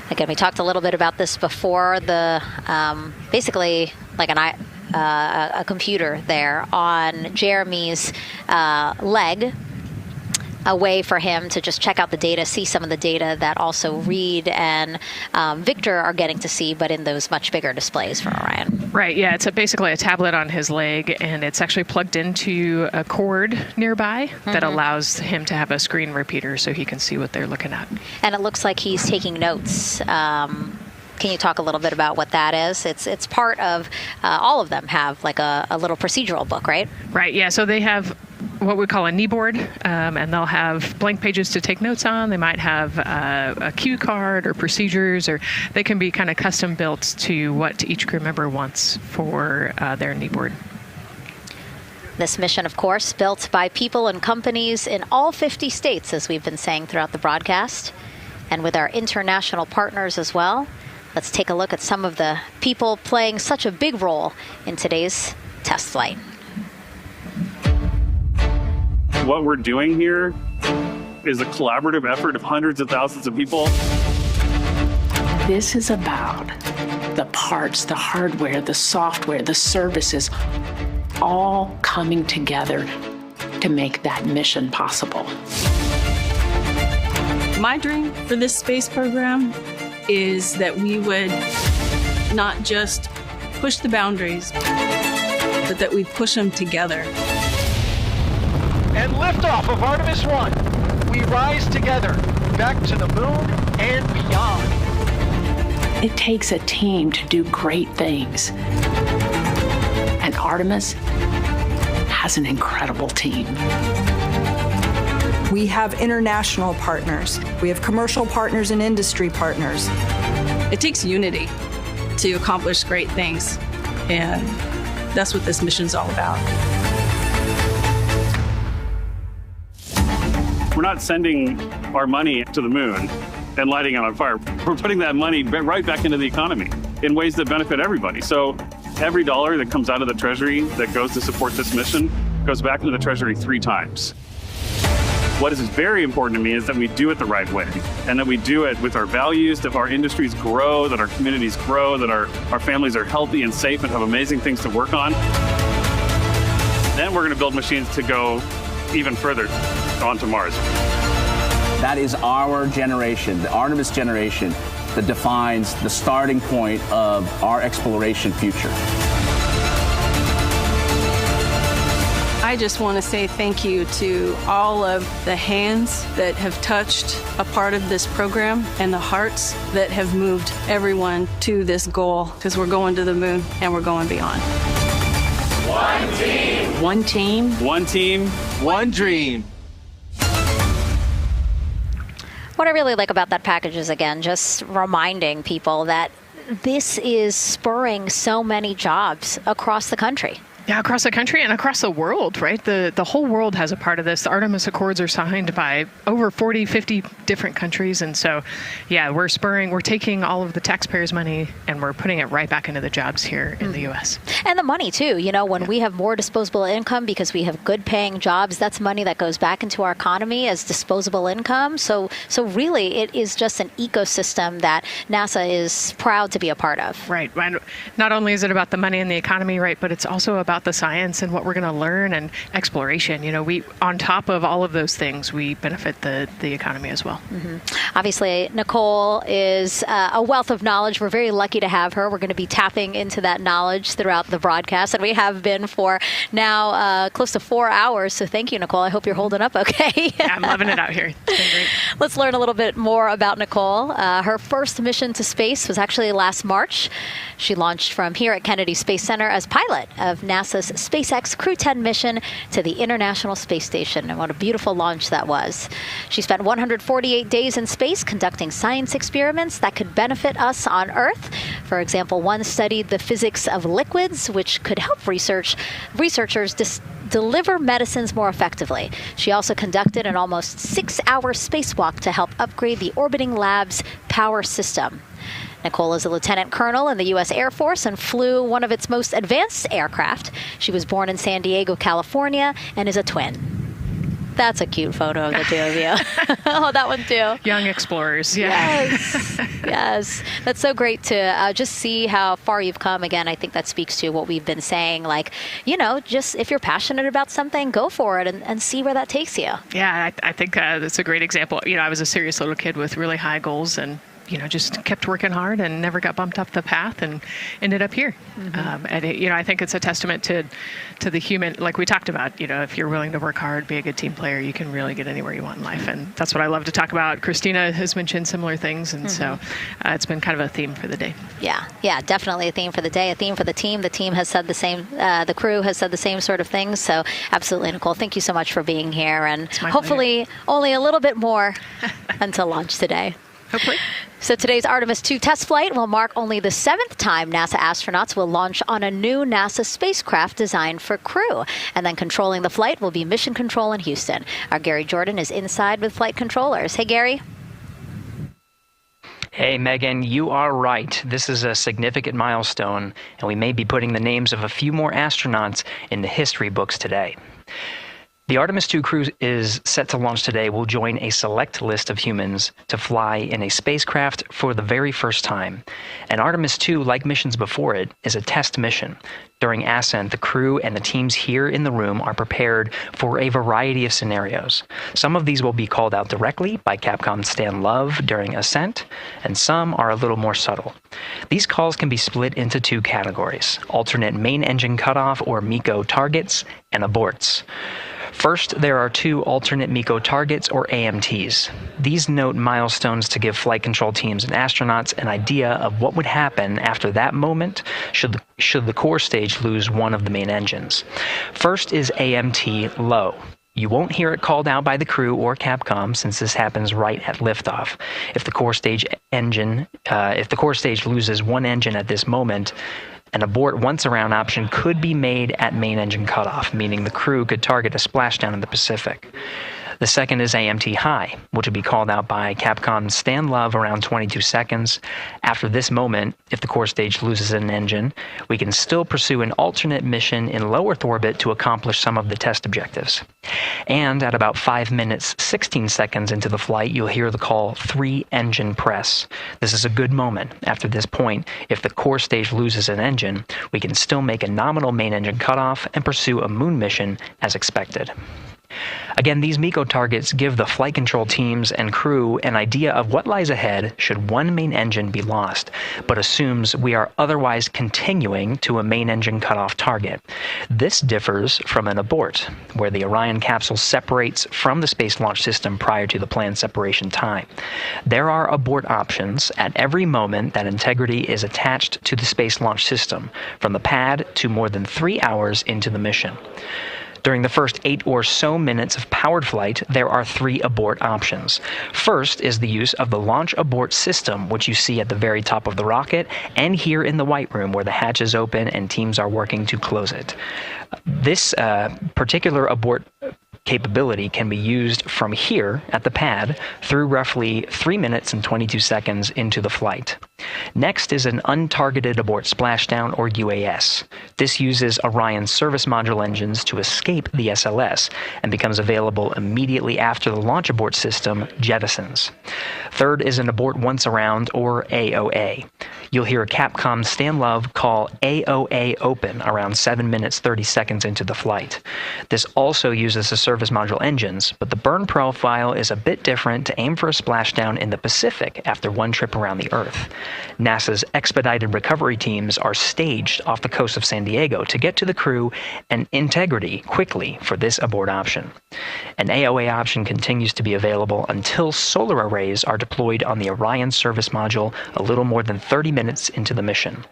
Again, we talked a little bit about this before. The basically like a computer there on Jeremy's leg, a way for him to just check out the data, see some of the data that also Reed and Victor are getting to see, but in those much bigger displays for Orion. Right, yeah, it's basically a tablet on his leg, and it's actually plugged into a cord nearby that allows him to have a screen repeater so he can see what they're looking at. And it looks like he's taking notes. Can you talk a little bit about what that is? It's part of, all of them have like a little procedural book, right? Right, yeah, so they have what we call a knee board, and they'll have blank pages to take notes on. They might have a cue card or procedures, or they can be kind of custom built to what each crew member wants for their knee board. This mission, of course, built by people and companies in all 50 states, as we've been saying throughout the broadcast, and with our international partners as well. Let's take a look at some of the people playing such a big role in today's test flight. What we're doing here is a collaborative effort of hundreds of thousands of people. This is about the parts, the hardware, the software, the services, all coming together to make that mission possible. My dream for this space program is that we would not just push the boundaries, but that we push them together. And liftoff of Artemis I. We rise together, back to the moon and beyond. It takes a team to do great things. And Artemis has an incredible team. We have international partners. We have commercial partners and industry partners. It takes unity to accomplish great things, and that's what this mission's all about. We're not sending our money to the moon and lighting it on fire. We're putting that money right back into the economy in ways that benefit everybody. So every dollar that comes out of the Treasury that goes to support this mission goes back into the Treasury 3 times. What is very important to me is that we do it the right way, and that we do it with our values, that our industries grow, that our communities grow, that our families are healthy and safe and have amazing things to work on. Then we're going to build machines to go even further onto Mars. That is our generation, the Artemis generation, that defines the starting point of our exploration future. I just want to say thank you to all of the hands that have touched a part of this program and the hearts that have moved everyone to this goal, because we're going to the moon and we're going beyond. One team. One team. One team. One dream. What I really like about that package is, again, just reminding people that this is spurring so many jobs across the country. Yeah, across the country and across the world, right? The whole world has a part of this. The Artemis Accords are signed by over 40, 50 different countries. And so, yeah, we're taking all of the taxpayers' money and we're putting it right back into the jobs here in the U.S. And the money, too. You know, when we have more disposable income because we have good paying jobs, that's money that goes back into our economy as disposable income. So really, it is just an ecosystem that NASA is proud to be a part of. Right. And not only is it about the money and the economy, right, but it's also about the science and what we're going to learn and exploration. You know, we, on top of all of those things, we benefit the economy as well. Obviously, Nicole is a wealth of knowledge. We're very lucky to have her. We're going to be tapping into that knowledge throughout the broadcast, and we have been for now close to 4 hours. So thank you, Nicole. I hope you're holding up okay. Yeah, I'm loving it out here. It's been great. Let's learn a little bit more about Nicole. Her first mission to space was actually last March. She launched from here at Kennedy Space Center as pilot of NASA's SpaceX Crew 10 mission to the International Space Station. And what a beautiful launch that was. She spent 148 days in space conducting science experiments that could benefit us on Earth. For example, one studied the physics of liquids, which could help researchers deliver medicines more effectively. She also conducted an almost 6-hour spacewalk to help upgrade the orbiting lab's power system. Nicole is a lieutenant colonel in the U.S. Air Force and flew one of its most advanced aircraft. She was born in San Diego, California, and is a twin. That's a cute photo of the two of you. Oh, that one too. Young explorers, yeah. Yes, yes. That's so great to just see how far you've come. Again, I think that speaks to what we've been saying. Like, just if you're passionate about something, go for it and see where that takes you. Yeah, I think that's a great example. I was a serious little kid with really high goals and just kept working hard and never got bumped off the path and ended up here. And I think it's a testament to the human, like we talked about, if you're willing to work hard, be a good team player, you can really get anywhere you want in life. And that's what I love to talk about. Christina has mentioned similar things. And so it's been kind of a theme for the day. Yeah, definitely a theme for the day, a theme for the team. The team has said the same, the crew has said the same sort of things. So absolutely, Nicole, thank you so much for being here. And hopefully only a little bit more until launch today. Hopefully. So today's Artemis II test flight will mark only the 7th time NASA astronauts will launch on a new NASA spacecraft designed for crew. And then controlling the flight will be Mission Control in Houston. Our Gary Jordan is inside with flight controllers. Hey, Gary. Hey, Megan, you are right. This is a significant milestone, and we may be putting the names of a few more astronauts in the history books today. The Artemis II crew is set to launch today will join a select list of humans to fly in a spacecraft for the very first time. And Artemis II, like missions before it, is a test mission. During ascent, the crew and the teams here in the room are prepared for a variety of scenarios. Some of these will be called out directly by Capcom Stan Love during ascent, and some are a little more subtle. These calls can be split into two categories: alternate main engine cutoff or MECO targets and aborts. First, there are two alternate MECO targets, or AMTs. These note milestones to give flight control teams and astronauts an idea of what would happen after that moment should the core stage lose one of the main engines. First is AMT low. You won't hear it called out by the crew or Capcom since this happens right at liftoff. If the core stage loses one engine at this moment, an abort once around option could be made at main engine cutoff, meaning the crew could target a splashdown in the Pacific. The second is AMT high, which would be called out by Capcom Stan Love around 22 seconds. After this moment, if the core stage loses an engine, we can still pursue an alternate mission in low Earth orbit to accomplish some of the test objectives. And at about 5 minutes, 16 seconds into the flight, you'll hear the call 3-engine press. This is a good moment. After this point, if the core stage loses an engine, we can still make a nominal main engine cutoff and pursue a moon mission as expected. Again, these MECO targets give the flight control teams and crew an idea of what lies ahead should one main engine be lost, but assumes we are otherwise continuing to a main engine cutoff target. This differs from an abort, where the Orion capsule separates from the Space Launch System prior to the planned separation time. There are abort options at every moment that integrity is attached to the Space Launch System, from the pad to more than 3 hours into the mission. During the first 8 or so minutes of powered flight, there are 3 abort options. First is the use of the launch abort system, which you see at the very top of the rocket, and here in the White Room where the hatch is open and teams are working to close it. This particular abort capability can be used from here at the pad through roughly 3 minutes and 22 seconds into the flight. Next is an untargeted abort splashdown, or UAS. This uses Orion's service module engines to escape the SLS and becomes available immediately after the launch abort system jettisons. Third is an abort once around, or AOA. You'll hear Capcom Stan Love call AOA open around 7 minutes 30 seconds into the flight. This also uses the service module engines, but the burn profile is a bit different to aim for a splashdown in the Pacific after one trip around the Earth. NASA's expedited recovery teams are staged off the coast of San Diego to get to the crew and integrity quickly for this abort option. An AOA option continues to be available until solar arrays are deployed on the Orion service module a little more than 30 minutes into the mission.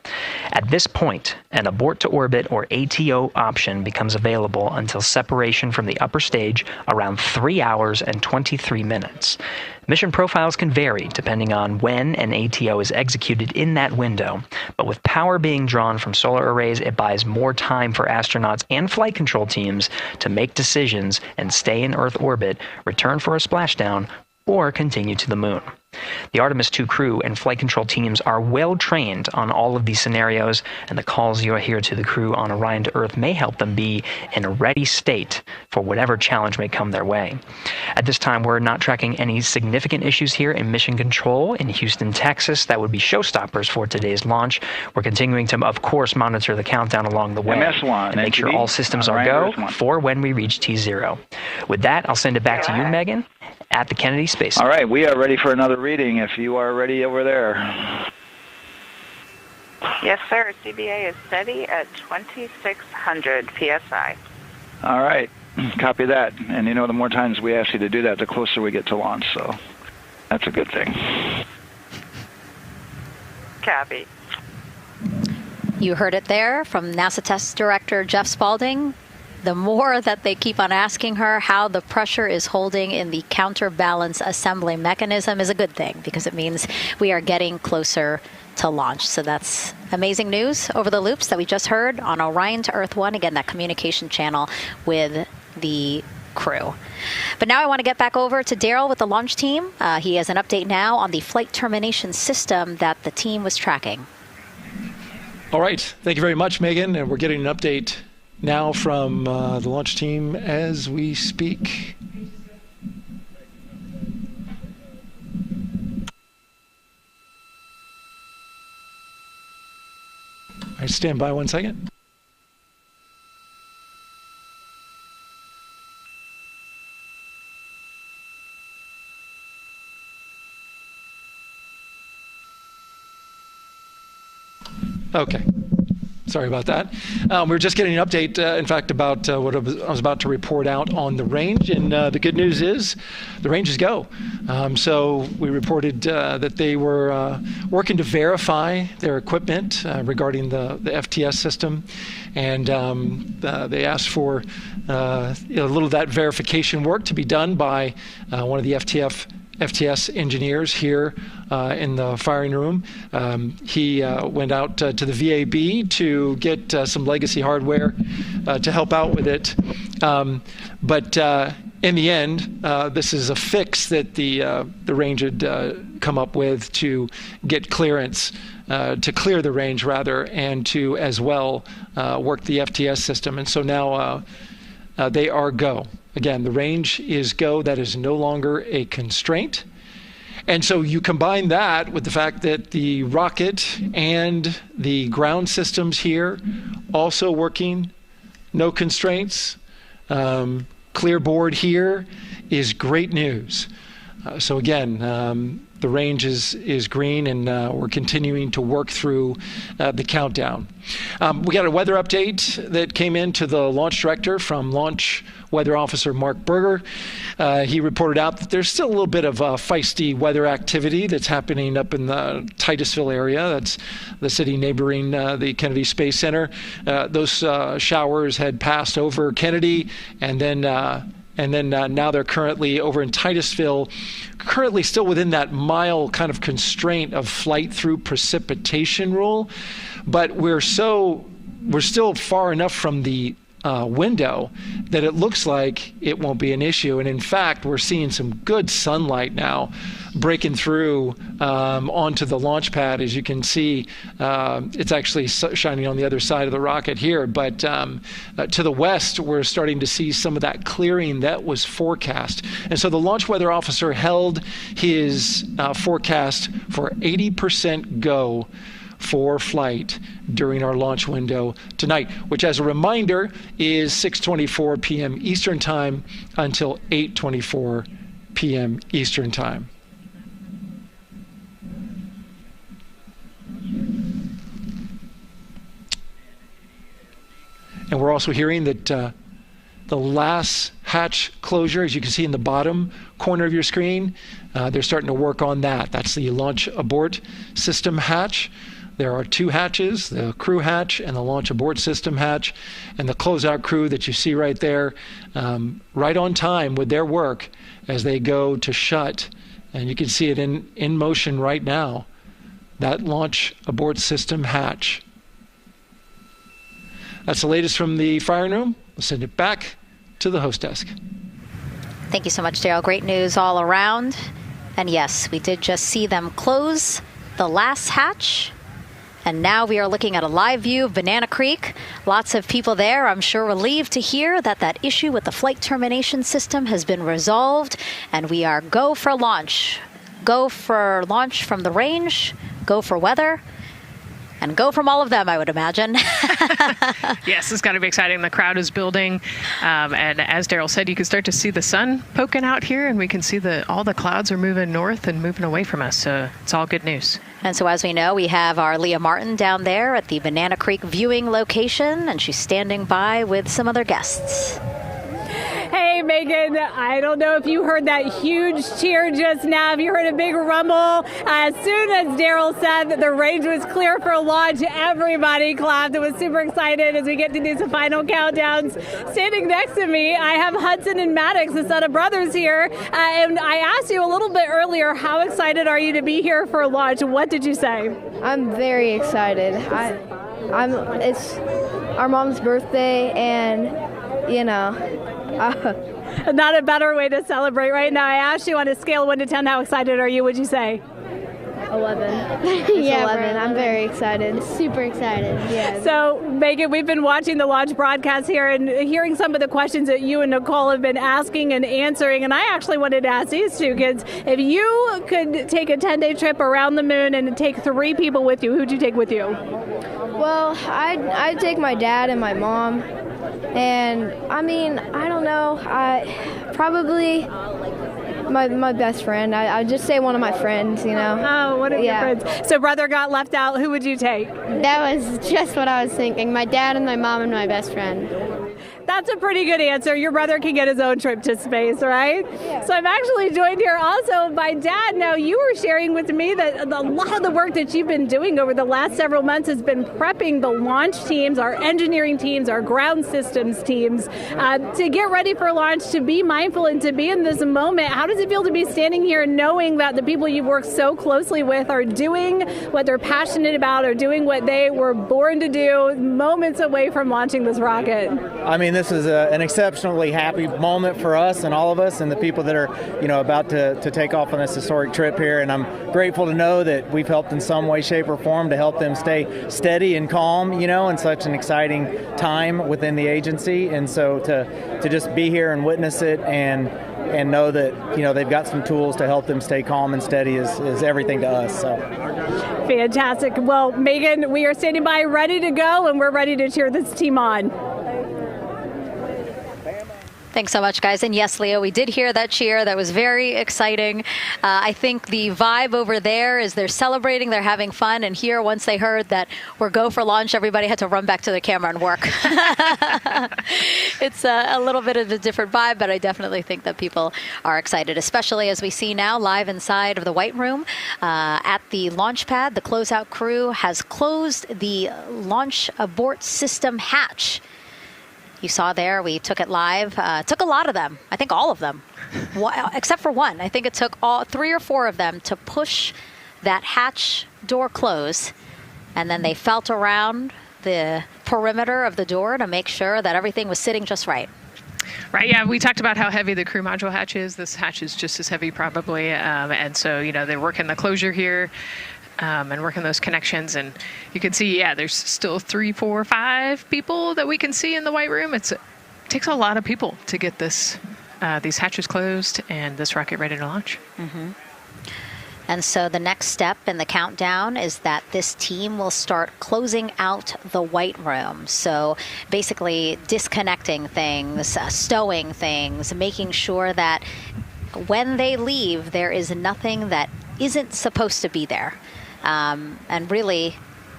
At this point, an abort to orbit, or ATO option, becomes available until separation from the upper stage around 3 hours and 23 minutes. Mission profiles can vary depending on when an ATO is executed in that window, but with power being drawn from solar arrays, it buys more time for astronauts and flight control teams to make decisions and stay in Earth orbit, return for a splashdown, or continue to the moon. The Artemis II crew and flight control teams are well trained on all of these scenarios, and the calls you hear to the crew on Orion to Earth may help them be in a ready state for whatever challenge may come their way. At this time, we're not tracking any significant issues here in mission control in Houston, Texas. That would be showstoppers for today's launch. We're continuing to, of course, monitor the countdown along the way and make sure all systems are go for when we reach T0. With that, I'll send it back to you, Megan, at the Kennedy Space Center. All right, we are ready for another reading if you are ready over there. Yes, sir. CBA is steady at 2,600 PSI. All right, copy that. And the more times we ask you to do that, the closer we get to launch, so that's a good thing. Copy. You heard it there from NASA Test Director Jeff Spaulding. The more that they keep on asking her how the pressure is holding in the counterbalance assembly mechanism is a good thing, because it means we are getting closer to launch. So that's amazing news over the loops that we just heard on Orion to Earth 1. Again, that communication channel with the crew. But now I want to get back over to Daryl with the launch team. He has an update now on the flight termination system that the team was tracking. All right. Thank you very much, Megan. And we're getting an update now from the launch team as we speak. All right, stand by 1 second. Okay. Sorry about that. We were just getting an update, in fact, about what I was about to report out on the range. And the good news is the range is go. So we reported that they were working to verify their equipment regarding the FTS system. And they asked for a little of that verification work to be done by one of the FTS engineers here in the firing room. He went out to the VAB to get some legacy hardware to help out with it. But in the end, this is a fix that the range had come up with to get clearance, to clear the range rather, and to as well work the FTS system. And so now they are go. Again, the range is go. That is no longer a constraint. And so you combine that with the fact that the rocket and the ground systems here also working, no constraints. Clear board here is great news. So again, the range is green, and we're continuing to work through the countdown. We got a weather update that came in to the launch director from Launch Weather Officer Mark Berger. He reported out that there's still a little bit of feisty weather activity that's happening up in the Titusville area. That's the city neighboring the Kennedy Space Center. Those showers had passed over Kennedy, and then now they're currently over in Titusville, currently still within that mile kind of constraint of flight through precipitation rule. But we're still far enough from the window that it looks like it won't be an issue. And in fact, we're seeing some good sunlight now breaking through onto the launch pad. As you can see, it's actually shining on the other side of the rocket here. But to the west, we're starting to see some of that clearing that was forecast. And so the launch weather officer held his forecast for 80% go for flight during our launch window tonight, which, as a reminder, is 6:24 p.m. Eastern Time until 8:24 p.m. Eastern Time. And we're also hearing that the last hatch closure, as you can see in the bottom corner of your screen, they're starting to work on that. That's the launch abort system hatch. There are two hatches, the crew hatch and the launch abort system hatch. And the closeout crew that you see right there, right on time with their work as they go to shut. And you can see it in motion right now, that launch abort system hatch. That's the latest from the firing room. We'll send it back to the host desk. Thank you so much, Daryl. Great news all around. And yes, we did just see them close the last hatch. And now we are looking at a live view of Banana Creek. Lots of people there, I'm sure, relieved to hear that that issue with the flight termination system has been resolved. And we are go for launch. Go for launch from the range, go for weather, and go from all of them, I would imagine. Yes, it's got to be exciting. The crowd is building. And as Daryl said, you can start to see the sun poking out here, and we can see all the clouds are moving north and moving away from us. So it's all good news. And so as we know, we have our Leah Martin down there at the Banana Creek viewing location, and she's standing by with some other guests. Hey, Megan, I don't know if you heard that huge cheer just now. If you heard a big rumble, as soon as Daryl said that the range was clear for launch, everybody clapped. It was super excited as we get to do some final countdowns. Standing next to me, I have Hudson and Maddox, the son of brothers here. And I asked you a little bit earlier, how excited are you to be here for launch? What did you say? I'm very excited. It's our mom's birthday, and, you know, not a better way to celebrate right now. I asked you on a scale of 1 to 10, how excited are you? Would you say? 11. Yeah, 11. I'm very excited. Super excited. Yeah. So, Megan, we've been watching the launch broadcast here and hearing some of the questions that you and Nicole have been asking and answering. And I actually wanted to ask these two kids, if you could take a 10-day trip around the moon and take 3 people with you, who'd you take with you? Well, I'd take my dad and my mom. And, I mean, I don't know. Probably my best friend. I'd just say one of my friends, you know. Oh, one of your friends. So brother got left out. Who would you take? That was just what I was thinking. My dad and my mom and my best friend. That's a pretty good answer. Your brother can get his own trip to space, right? Yeah. So I'm actually joined here also by Dad. Now, you were sharing with me that a lot of the work that you've been doing over the last several months has been prepping the launch teams, our engineering teams, our ground systems teams to get ready for launch, to be mindful and to be in this moment. How does it feel to be standing here knowing that the people you've worked so closely with are doing what they're passionate about, or doing what they were born to do, moments away from launching this rocket? I mean, this is an exceptionally happy moment for us and all of us and the people that are, about to take off on this historic trip here. And I'm grateful to know that we've helped in some way, shape, or form to help them stay steady and calm, in such an exciting time within the agency. And so to just be here and witness it and know that, they've got some tools to help them stay calm and steady is everything to us. So. Fantastic. Well, Megan, we are standing by ready to go, and we're ready to cheer this team on. Thanks so much, guys. And yes, Leo, we did hear that cheer. That was very exciting. I think the vibe over there is they're celebrating, they're having fun. And here, once they heard that we're go for launch, everybody had to run back to the camera and work. It's a little bit of a different vibe, but I definitely think that people are excited, especially as we see now live inside of the White Room at the launch pad. The closeout crew has closed the launch abort system hatch. You saw there, we took it live. Took a lot of them. I think all of them, except for one. I think it took 3 or 4 of them to push that hatch door close. And then they felt around the perimeter of the door to make sure that everything was sitting just right. Right, yeah, we talked about how heavy the crew module hatch is. This hatch is just as heavy probably. And so, they're working the closure here. And working those connections, and you can see, there's still 3, 4, 5 people that we can see in the White Room. It takes a lot of people to get these hatches closed and this rocket ready to launch. Mm-hmm. And so the next step in the countdown is that this team will start closing out the White Room. So basically disconnecting things, stowing things, making sure that when they leave, there is nothing that isn't supposed to be there. And really,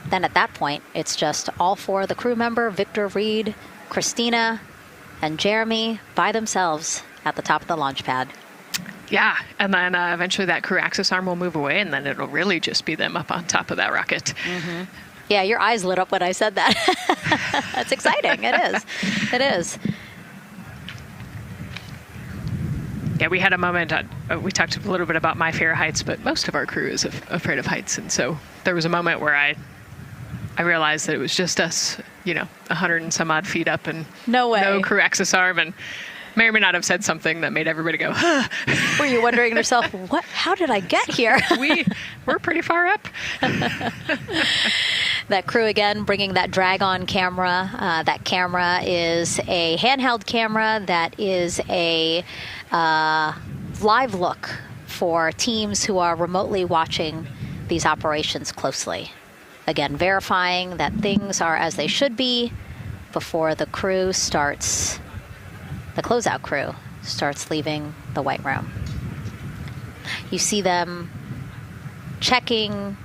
then at that point, it's just all 4 of the crew member, Victor, Reed, Christina, and Jeremy by themselves at the top of the launch pad. Yeah, and then eventually that crew access arm will move away, and then it'll really just be them up on top of that rocket. Mm-hmm. Yeah, your eyes lit up when I said that. That's exciting. It is. It is. Yeah, we had a moment, we talked a little bit about my fear of heights, but most of our crew is afraid of heights. And so there was a moment where I realized that it was just us, 100 and some odd feet up and no way. No crew access arm. And may or may not have said something that made everybody go, huh. Were you wondering to yourself, how did I get here? We're pretty far up. That crew, again, bringing that drag-on camera. That camera is a handheld camera that is a live look for teams who are remotely watching these operations closely. Again, verifying that things are as they should be before the crew starts, the closeout crew starts leaving the white room. You see them checking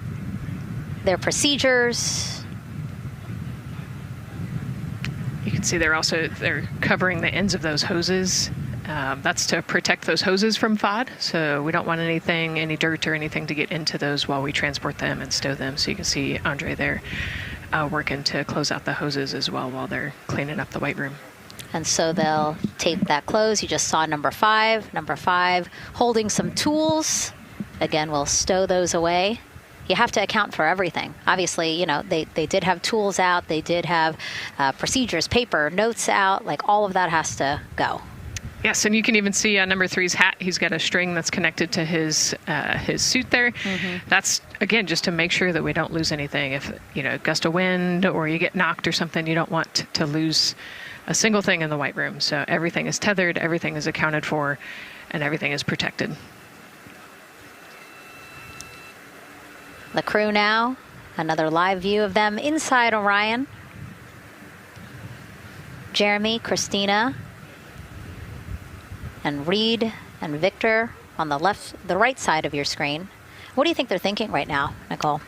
their procedures. You can see they're covering the ends of those hoses. That's to protect those hoses from FOD. So we don't want any dirt or anything to get into those while we transport them and stow them. So you can see Andre there working to close out the hoses as well while they're cleaning up the white room. And so they'll tape that close. You just saw number 5. Number 5 holding some tools. Again, we'll stow those away. You have to account for everything. Obviously, they did have tools out. They did have procedures, paper, notes out. Like, all of that has to go. Yes, and you can even see on number 3's hat, he's got a string that's connected to his suit there. Mm-hmm. That's, again, just to make sure that we don't lose anything. If, gust of wind or you get knocked or something, you don't want to lose a single thing in the white room. So everything is tethered, everything is accounted for, and everything is protected. The crew now, another live view of them inside Orion. Jeremy, Christina, and Reed and Victor on the right side of your screen. What do you think they're thinking right now, Nicole?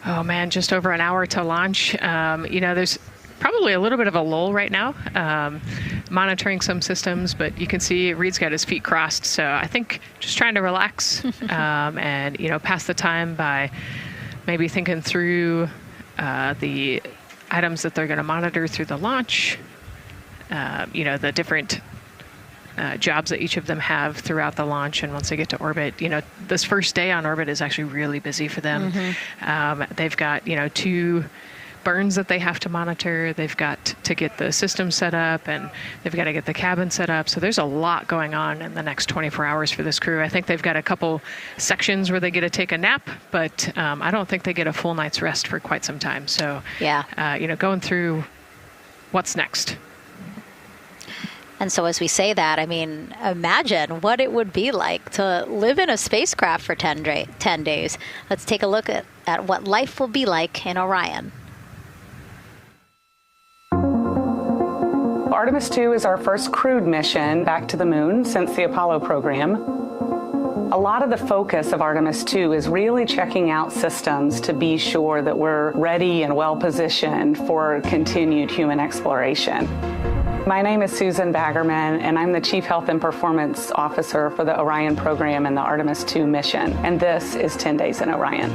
Oh man, just over an hour to launch. There's probably a little bit of a lull right now, monitoring some systems, but you can see Reed's got his feet crossed. So I think just trying to relax and, pass the time by maybe thinking through the items that they're going to monitor through the launch, the different jobs that each of them have throughout the launch. And once they get to orbit, this first day on orbit is actually really busy for them. Mm-hmm. They've got, 2 burns that they have to monitor. They've got to get the system set up, and they've got to get the cabin set up. So there's a lot going on in the next 24 hours for this crew. I think they've got a couple sections where they get to take a nap, but I don't think they get a full night's rest for quite some time. So, going through what's next. And so as we say that, imagine what it would be like to live in a spacecraft for 10 days. Let's take a look at what life will be like in Orion. Artemis II is our first crewed mission back to the moon since the Apollo program. A lot of the focus of Artemis II is really checking out systems to be sure that we're ready and well positioned for continued human exploration. My name is Susan Baggerman, and I'm the Chief Health and Performance Officer for the Orion program and the Artemis II mission. And this is 10 Days in Orion.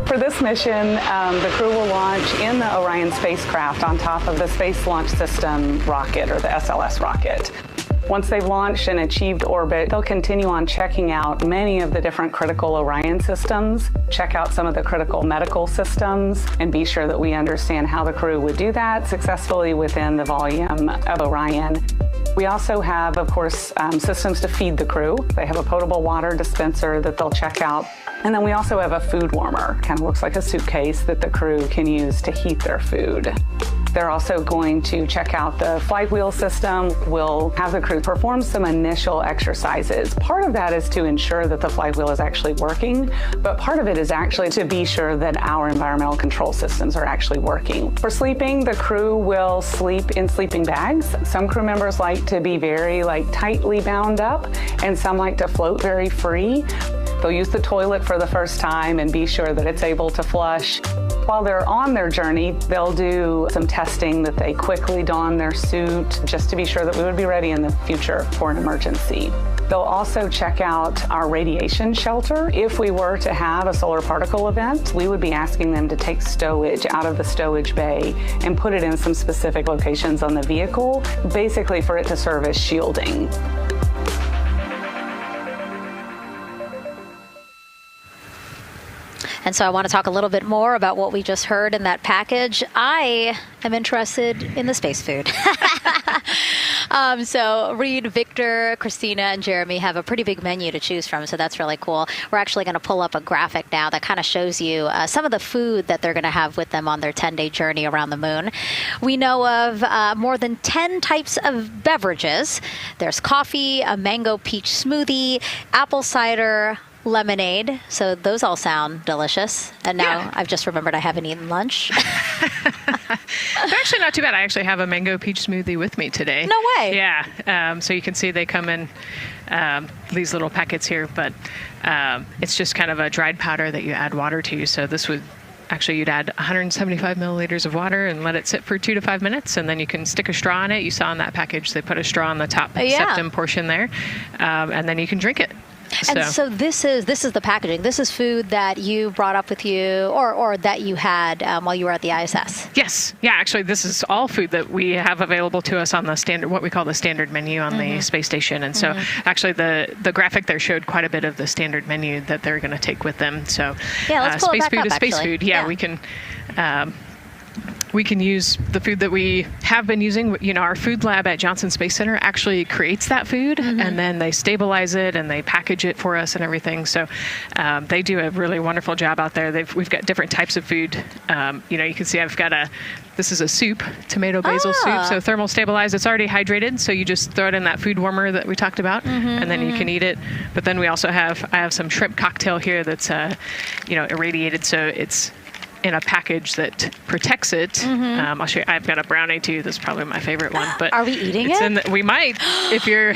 For this mission, the crew will launch in the Orion spacecraft on top of the Space Launch System rocket, or the SLS rocket. Once they've launched and achieved orbit, they'll continue on checking out many of the different critical Orion systems, check out some of the critical medical systems, and be sure that we understand how the crew would do that successfully within the volume of Orion. We also have, of course, systems to feed the crew. They have a potable water dispenser that they'll check out. And then we also have a food warmer. Kind of looks like a suitcase that the crew can use to heat their food. They're also going to check out the flight wheel system. We'll have the crew perform some initial exercises. Part of that is to ensure that the flight wheel is actually working, but part of it is actually to be sure that our environmental control systems are actually working. For sleeping, the crew will sleep in sleeping bags. Some crew members like to be very tightly bound up, and some like to float very free. They'll use the toilet for the first time and be sure that it's able to flush. While they're on their journey, they'll do some testing that they quickly don their suit just to be sure that we would be ready in the future for an emergency. They'll also check out our radiation shelter. If we were to have a solar particle event, we would be asking them to take stowage out of the stowage bay and put it in some specific locations on the vehicle, basically for it to serve as shielding. And so I want to talk a little bit more about what we just heard in that package. I am interested in the space food. So Reed, Victor, Christina, and Jeremy have a pretty big menu to choose from, so that's really cool. We're actually going to pull up a graphic now that kind of shows you some of the food that they're going to have with them on their 10-day journey around the moon. We know of more than 10 types of beverages. There's coffee, a mango peach smoothie, apple cider, lemonade. So those all sound delicious. And now I've just remembered I haven't eaten lunch. They're actually not too bad. I actually have a mango peach smoothie with me today. No way. Yeah. So you can see they come in these little packets here, but it's just kind of a dried powder that you add water to. So this would actually, you'd add 175 milliliters of water and let it sit for 2 to 5 minutes, and then you can stick a straw in it. You saw in that package they put a straw on the top septum portion there, and then you can drink it. And so this is the packaging. This is food that you brought up with you, or that you had while you were at the ISS. Yes. Yeah. Actually, this is all food that we have available to us on the standard, what we call the standard menu on the space station. And so, actually, the graphic there showed quite a bit of the standard menu that they're going to take with them. So, let's pull space it back food up, is space actually. food. Yeah, we can use the food that we have been using. You know, our food lab at Johnson Space Center actually creates that food, and then they stabilize it and they package it for us and everything. So they do a really wonderful job out there. We've got different types of food. You know, you can see I've got this is a soup, tomato basil soup, so thermal stabilized. It's already hydrated, so you just throw it in that food warmer that we talked about, and then you can eat it. But then we also I have some shrimp cocktail here that's irradiated, so it's in a package that protects it. I'll show you. I've got a brownie too. That's probably my favorite one. But are we eating it? We might, if you're.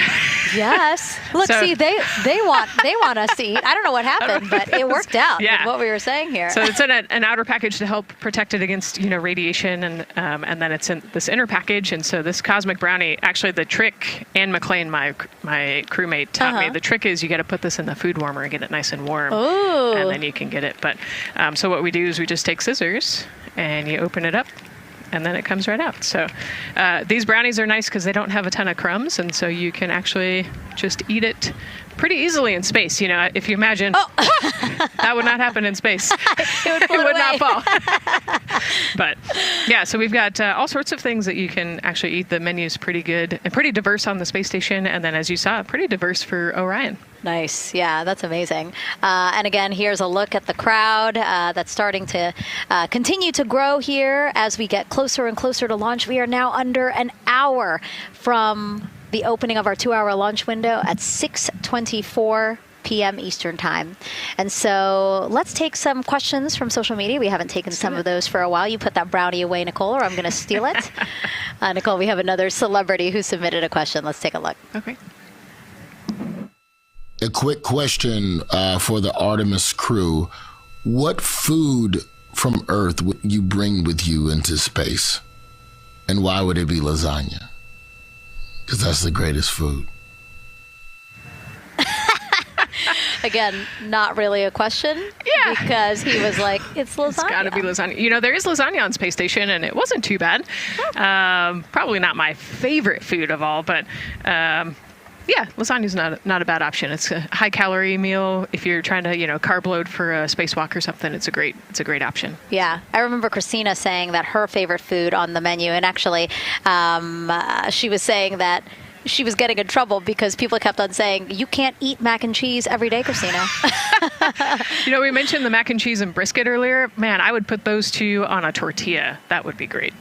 Yes. Look, see, they want us to eat. I don't know what happened, but it worked out with what we were saying here. So it's in an outer package to help protect it against radiation, and then it's in this inner package. And so this cosmic brownie, actually the trick, Anne McLean, my crewmate, taught me. The trick is you got to put this in the food warmer and get it nice and warm, and then you can get it. But so what we do is we just take scissors and you open it up, and then it comes right out. So these brownies are nice because they don't have a ton of crumbs, and so you can actually just eat it pretty easily in space. You know, if you imagine, that would not happen in space. It would not fall. But yeah, so we've got all sorts of things that you can actually eat. The menu's pretty good and pretty diverse on the space station, and then as you saw, pretty diverse for Orion. Nice. Yeah, that's amazing. And again, here's a look at the crowd that's starting to continue to grow here as we get closer and closer to launch. We are now under an hour from the opening of our 2-hour launch window at 6:24 p.m. Eastern Time. And so let's take some questions from social media. We haven't taken some of those for a while. You put that brownie away, Nicole, or I'm going to steal it. Nicole, we have another celebrity who submitted a question. Let's take a look. Okay. A quick question for the Artemis crew. What food from Earth would you bring with you into space? And why would it be lasagna? Because that's the greatest food. Again, not really a question. Yeah. Because he was like, it's lasagna. It's got to be lasagna. You know, there is lasagna on space station, and it wasn't too bad. Probably not my favorite food of all, but yeah, lasagna's not a bad option. It's a high-calorie meal. If you're trying to, carb load for a spacewalk or something, it's a great option. Yeah, I remember Christina saying that her favorite food on the menu, and actually, she was saying that she was getting in trouble because people kept on saying, you can't eat mac and cheese every day, Christina. We mentioned the mac and cheese and brisket earlier. Man, I would put those two on a tortilla. That would be great.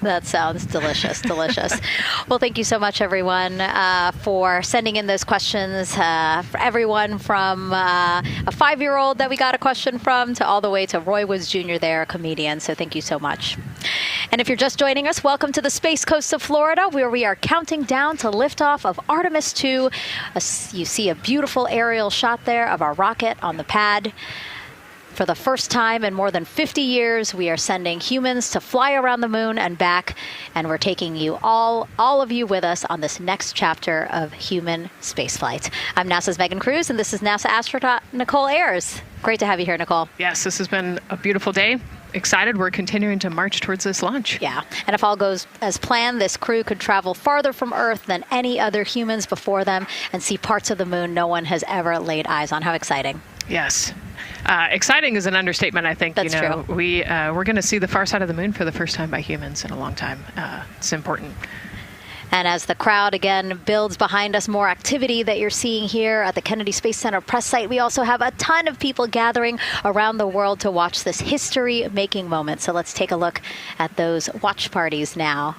That sounds delicious, delicious. Well, thank you so much, everyone, for sending in those questions. For everyone from a 5-year-old that we got a question from to all the way to Roy Woods Jr. there, a comedian. So thank you so much. And if you're just joining us, welcome to the Space Coast of Florida, where we are counting down to liftoff of Artemis II. You see a beautiful aerial shot there of our rocket on the pad. For the first time in more than 50 years, we are sending humans to fly around the moon and back, and we're taking you all of you with us on this next chapter of human spaceflight. I'm NASA's Megan Cruz, and this is NASA astronaut Nicole Ayers. Great to have you here, Nicole. Yes, this has been a beautiful day. Excited. We're continuing to march towards this launch. Yeah, and if all goes as planned, this crew could travel farther from Earth than any other humans before them and see parts of the moon no one has ever laid eyes on. How exciting. Yes. Exciting is an understatement, I think. That's true. We're going to see the far side of the moon for the first time by humans in a long time. It's important. And as the crowd again builds behind us, more activity that you're seeing here at the Kennedy Space Center press site. We also have a ton of people gathering around the world to watch this history-making moment. So let's take a look at those watch parties now.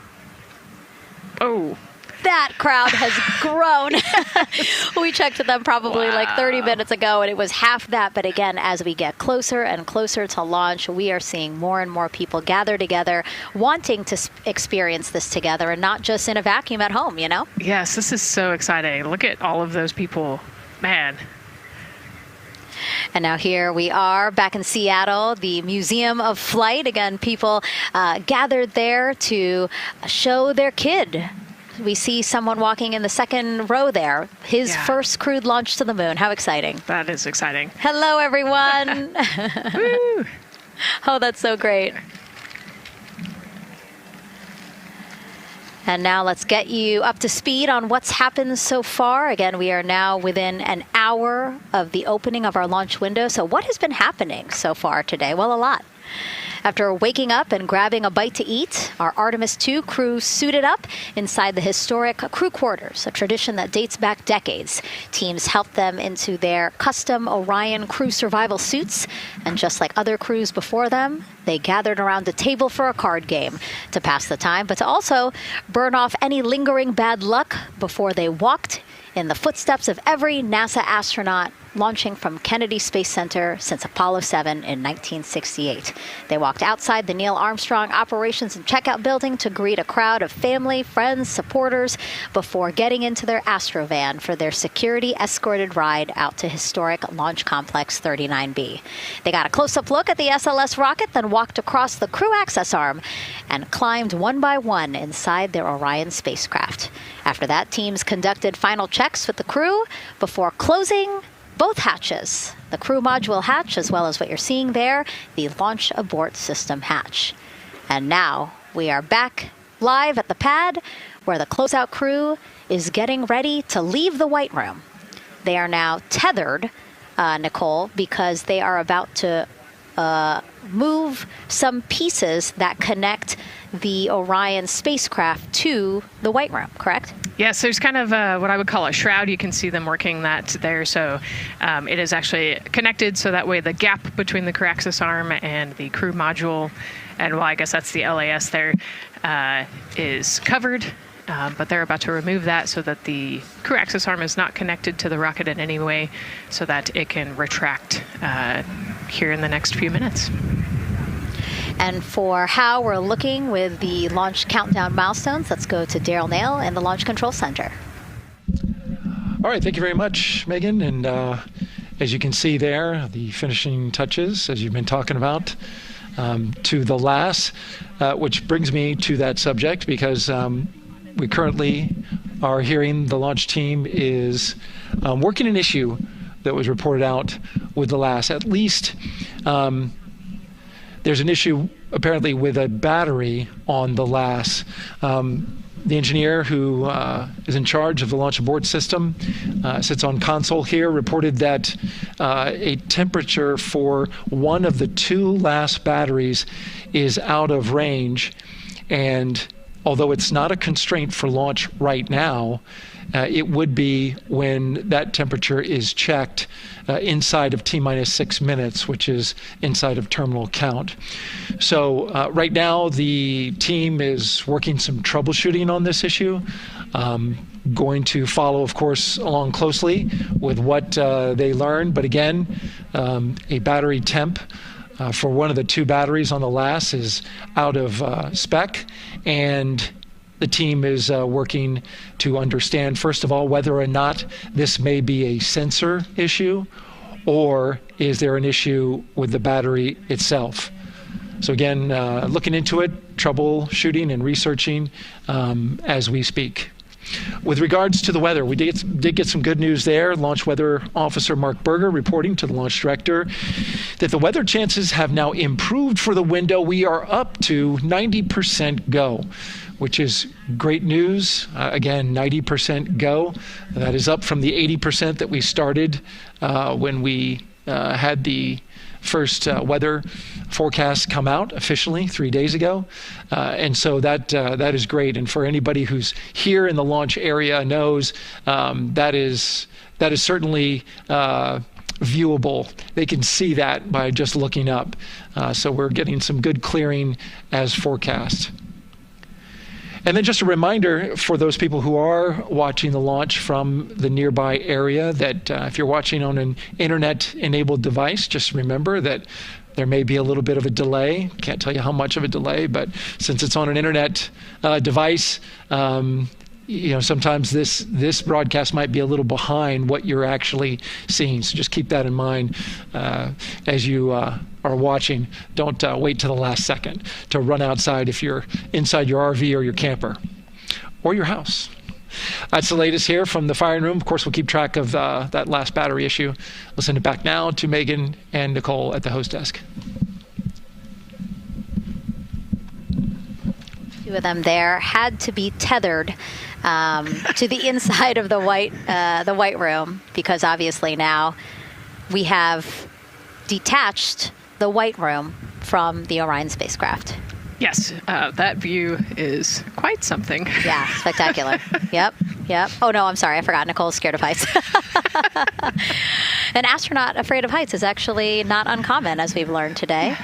Oh. That crowd has grown. We checked them probably like 30 minutes ago, and it was half that. But again, as we get closer and closer to launch, we are seeing more and more people gather together, wanting to experience this together and not just in a vacuum at home, you know? Yes, this is so exciting. Look at all of those people. Man. And now here we are back in Seattle, the Museum of Flight. Again, people gathered there to show their kid. We see someone walking in the second row there. His first crewed launch to the moon. How exciting. That is exciting. Hello, everyone. Woo. Oh, that's so great. And now let's get you up to speed on what's happened so far. Again, we are now within an hour of the opening of our launch window. So what has been happening so far today? Well, a lot. After waking up and grabbing a bite to eat, our Artemis II crew suited up inside the historic crew quarters, a tradition that dates back decades. Teams helped them into their custom Orion crew survival suits, and just like other crews before them, they gathered around a table for a card game to pass the time, but to also burn off any lingering bad luck before they walked in the footsteps of every NASA astronaut launching from Kennedy Space Center since Apollo 7 in 1968. They walked outside the Neil Armstrong Operations and Checkout Building to greet a crowd of family, friends, supporters before getting into their Astrovan for their security-escorted ride out to historic Launch Complex 39B. They got a close-up look at the SLS rocket, then walked across the crew access arm and climbed one by one inside their Orion spacecraft. After that, teams conducted final checks with the crew before closing both hatches, the crew module hatch, as well as what you're seeing there, the launch abort system hatch. And now we are back live at the pad where the closeout crew is getting ready to leave the White Room. They are now tethered, Nicole, because they are about to move some pieces that connect the Orion spacecraft to the White Room, correct? Yes, there's kind of what I would call a shroud. You can see them working that there. So it is actually connected, so that way the gap between the crew access arm and the crew module, and well, I guess that's the LAS there, is covered. But they're about to remove that so that the crew access arm is not connected to the rocket in any way, so that it can retract here in the next few minutes. And for how we're looking with the launch countdown milestones, let's go to Daryl Nail in the Launch Control Center. All right, thank you very much, Megan. And as you can see there, the finishing touches, as you've been talking about, to the LAS, which brings me to that subject, because we currently are hearing the launch team is working an issue that was reported out with the LAS. At least there's an issue apparently with a battery on the LAS. The engineer who is in charge of the launch abort system sits on console here, reported that a temperature for one of the two LAS batteries is out of range, and although it's not a constraint for launch right now, it would be when that temperature is checked inside of T-minus 6 minutes, which is inside of terminal count. So right now, the team is working some troubleshooting on this issue. Going to follow, of course, along closely with what they learn. But again, a battery temp for one of the two batteries on the LAS is out of spec, and the team is working to understand, first of all, whether or not this may be a sensor issue, or is there an issue with the battery itself. So again, looking into it, troubleshooting and researching as we speak. With regards to the weather, we did get some good news there. Launch Weather Officer Mark Berger reporting to the launch director that the weather chances have now improved for the window. We are up to 90% go, which is great news. Again, 90% go. That is up from the 80% that we started when we had the first weather forecast come out officially 3 days ago, and so that is great. And for anybody who's here in the launch area knows that is certainly viewable. They can see that by just looking up. So we're getting some good clearing as forecast. And then just a reminder for those people who are watching the launch from the nearby area that if you're watching on an internet-enabled device, just remember that there may be a little bit of a delay. Can't tell you how much of a delay, but since it's on an internet device, sometimes this broadcast might be a little behind what you're actually seeing. So just keep that in mind as you are watching. Don't wait till the last second to run outside if you're inside your RV or your camper or your house. That's the latest here from the firing room. Of course, we'll keep track of that last battery issue. We'll send it back now to Megan and Nicole at the host desk. Two of them there had to be tethered to the inside of the white room, because obviously now we have detached the white room from the Orion spacecraft. Yes, that view is quite something. Yeah, spectacular. Yep. Oh, no, I'm sorry. I forgot. Nicole's scared of heights. An astronaut afraid of heights is actually not uncommon, as we've learned today.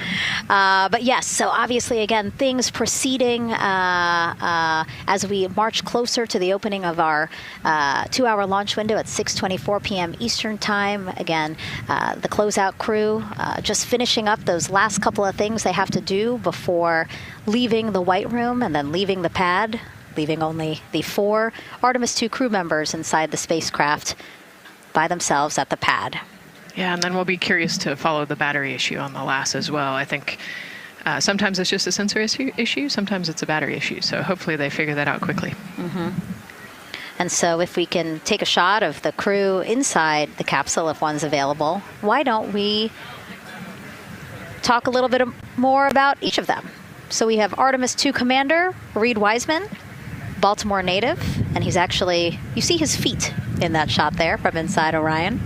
But yes, so obviously, again, things proceeding as we march closer to the opening of our 2-hour launch window at 6:24 p.m. Eastern Time. Again, the closeout crew just finishing up those last couple of things they have to do before leaving the white room and then leaving the pad, leaving only the 4 Artemis II crew members inside the spacecraft by themselves at the pad. Yeah, and then we'll be curious to follow the battery issue on the LAS as well. I think sometimes it's just a sensor issue, sometimes it's a battery issue. So hopefully they figure that out quickly. Mm-hmm. And so if we can take a shot of the crew inside the capsule, if one's available, why don't we talk a little bit more about each of them? So we have Artemis II Commander Reed Wiseman, Baltimore native, and he's actually, you see his feet in that shot there from inside Orion.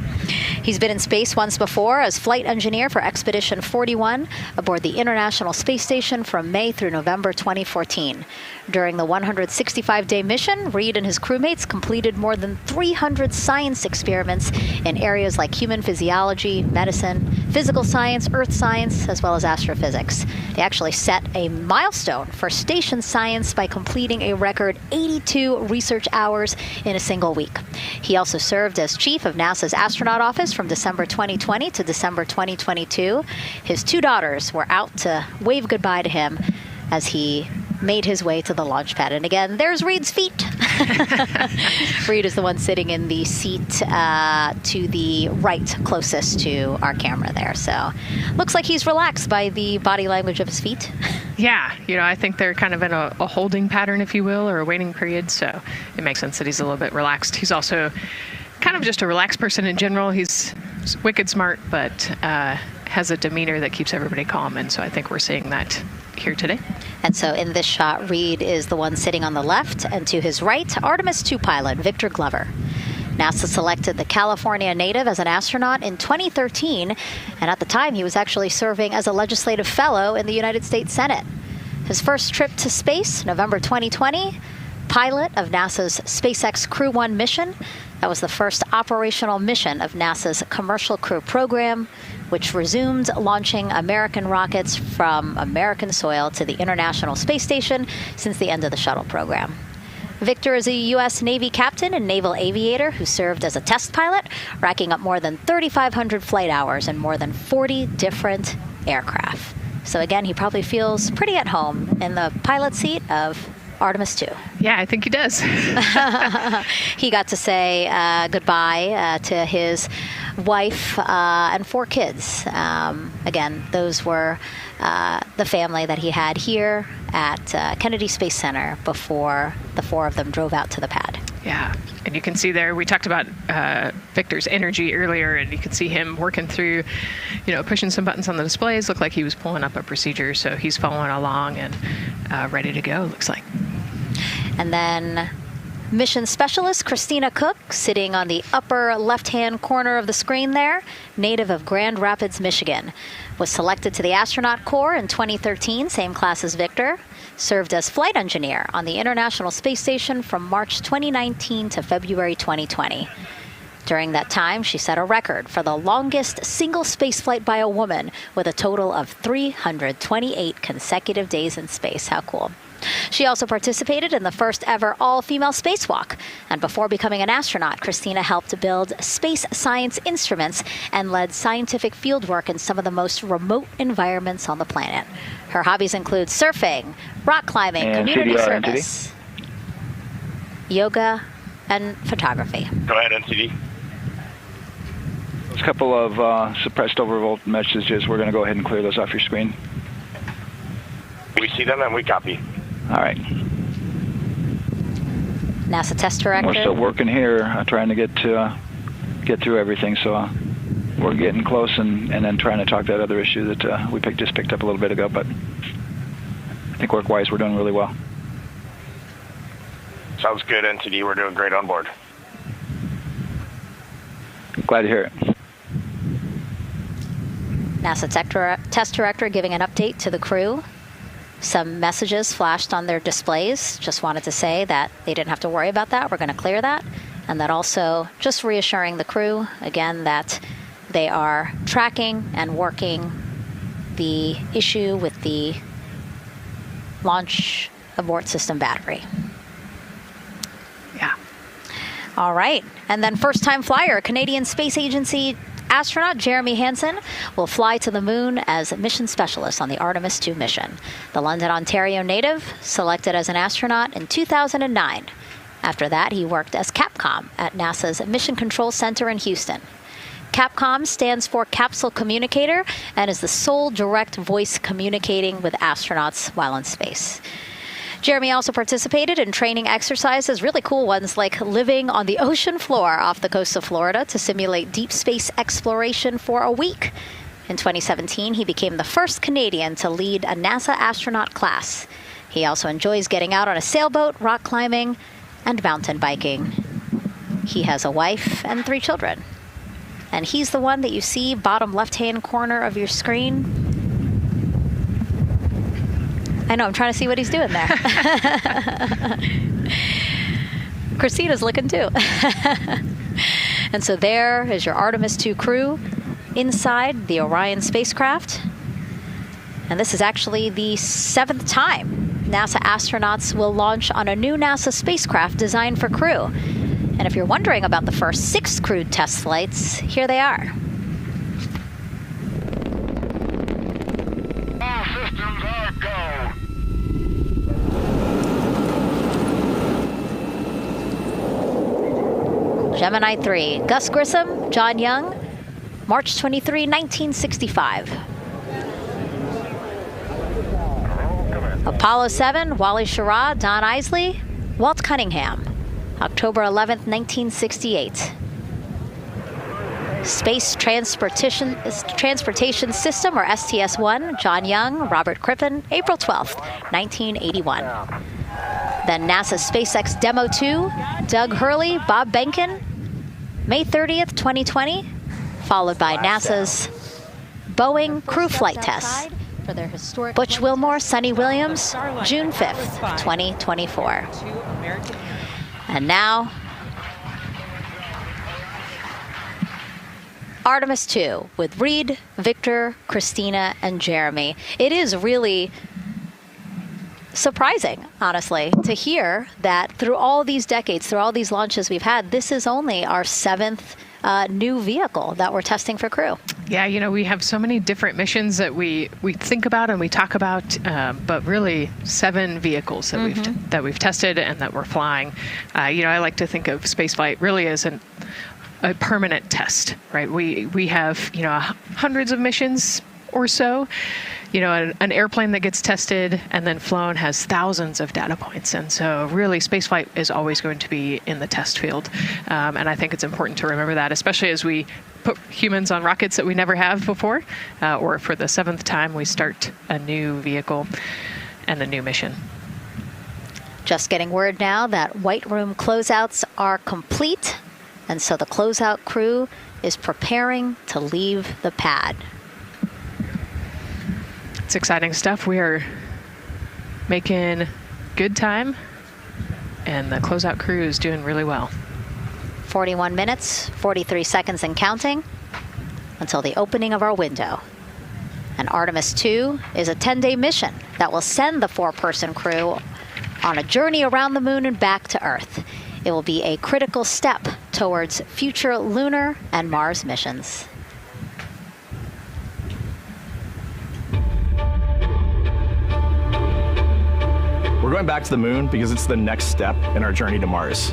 He's been in space once before as flight engineer for Expedition 41 aboard the International Space Station from May through November 2014. During the 165-day mission, Reed and his crewmates completed more than 300 science experiments in areas like human physiology, medicine, physical science, earth science, as well as astrophysics. They actually set a milestone for station science by completing a record 82 research hours in a single week. He also served as chief of NASA's astronaut office from December 2020 to December 2022. His 2 daughters were out to wave goodbye to him as he made his way to the launch pad. And again, there's Reed's feet. Reed is the one sitting in the seat to the right, closest to our camera there. So looks like he's relaxed by the body language of his feet. Yeah, I think they're kind of in a holding pattern, if you will, or a waiting period. So it makes sense that he's a little bit relaxed. He's also kind of just a relaxed person in general. He's wicked smart, but has a demeanor that keeps everybody calm. And so I think we're seeing that here today. And so in this shot, Reed is the one sitting on the left, and to his right, Artemis II pilot Victor Glover. NASA selected the California native as an astronaut in 2013, and at the time he was actually serving as a legislative fellow in the United States Senate. His first trip to space, November 2020, pilot of NASA's SpaceX Crew 1 mission. That was the first operational mission of NASA's Commercial Crew program, which resumed launching American rockets from American soil to the International Space Station since the end of the shuttle program. Victor is a U.S. Navy captain and naval aviator who served as a test pilot, racking up more than 3,500 flight hours in more than 40 different aircraft. So again, he probably feels pretty at home in the pilot seat of Artemis II. Yeah, I think he does. He got to say goodbye to his wife and 4 kids. Again, those were the family that he had here at Kennedy Space Center before the 4 of them drove out to the pad. Yeah, and you can see there, we talked about Victor's energy earlier, and you can see him working through, pushing some buttons on the displays. Looked like he was pulling up a procedure, so he's following along and ready to go, looks like. And then Mission Specialist Christina Cook, sitting on the upper left-hand corner of the screen there, native of Grand Rapids, Michigan, was selected to the Astronaut Corps in 2013, same class as Victor, served as flight engineer on the International Space Station from March 2019 to February 2020. During that time, she set a record for the longest single spaceflight by a woman with a total of 328 consecutive days in space. How cool. She also participated in the first ever all-female spacewalk. And before becoming an astronaut, Christina helped build space science instruments and led scientific fieldwork in some of the most remote environments on the planet. Her hobbies include surfing, rock climbing, and community CDR, service, yoga, and photography. Go ahead, NCD. There's a couple of suppressed overvolt messages. We're going to go ahead and clear those off your screen. We see them and we copy. All right. NASA test director. We're still working here, trying to get through everything. So we're getting close, and then trying to talk that other issue that we just picked up a little bit ago. But I think work-wise, we're doing really well. Sounds good, NTD. We're doing great on board. Glad to hear it. NASA test director giving an update to the crew. Some messages flashed on their displays. Just wanted to say that they didn't have to worry about that. We're going to clear that. And that also just reassuring the crew, again, that they are tracking and working the issue with the launch abort system battery. Yeah. All right. And then first-time flyer, Canadian Space Agency astronaut Jeremy Hansen will fly to the moon as a mission specialist on the Artemis II mission. The London, Ontario native selected as an astronaut in 2009. After that, he worked as Capcom at NASA's Mission Control Center in Houston. Capcom stands for Capsule Communicator and is the sole direct voice communicating with astronauts while in space. Jeremy also participated in training exercises, really cool ones like living on the ocean floor off the coast of Florida to simulate deep space exploration for a week. In 2017, he became the first Canadian to lead a NASA astronaut class. He also enjoys getting out on a sailboat, rock climbing, and mountain biking. He has a wife and 3 children. And he's the one that you see bottom left-hand corner of your screen. I know, I'm trying to see what he's doing there. Christina's looking too. And so there is your Artemis II crew inside the Orion spacecraft. And this is actually the 7th time NASA astronauts will launch on a new NASA spacecraft designed for crew. And if you're wondering about the first 6 crewed test flights, here they are. All systems are go. Gemini 3, Gus Grissom, John Young, March 23, 1965. Apollo 7, Wally Schirra, Don Isley, Walt Cunningham, October 11, 1968. Space Transportation System, or STS-1, John Young, Robert Crippen, April 12, 1981. Then NASA's SpaceX Demo 2, Doug Hurley, Bob Behnken, May 30th, 2020, followed by NASA's Boeing crew flight tests. Butch Wilmore, Sonny Williams, June 5th, 2024. And now, Artemis 2 with Reed, Victor, Christina, and Jeremy. It is really surprising, honestly, to hear that through all these decades, through all these launches we've had, this is only our 7th new vehicle that we're testing for crew. Yeah, you know, we have so many different missions that we think about and we talk about, but really 7 vehicles that we've tested and that we're flying. You know, I like to think of spaceflight really as a permanent test, right? We have, you know, hundreds of missions or so. You know, an airplane that gets tested and then flown has thousands of data points. And so really spaceflight is always going to be in the test field. And I think it's important to remember that, especially as we put humans on rockets that we never have before, or for the 7th time we start a new vehicle and a new mission. Just getting word now that White Room closeouts are complete, and so the closeout crew is preparing to leave the pad. It's exciting stuff. We are making good time, and the closeout crew is doing really well. 41 minutes, 43 seconds and counting until the opening of our window. And Artemis II is a 10-day mission that will send the 4-person crew on a journey around the moon and back to Earth. It will be a critical step towards future lunar and Mars missions. We're going back to the moon because it's the next step in our journey to Mars.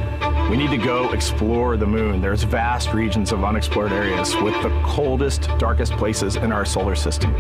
We need to go explore the moon. There's vast regions of unexplored areas with the coldest, darkest places in our solar system.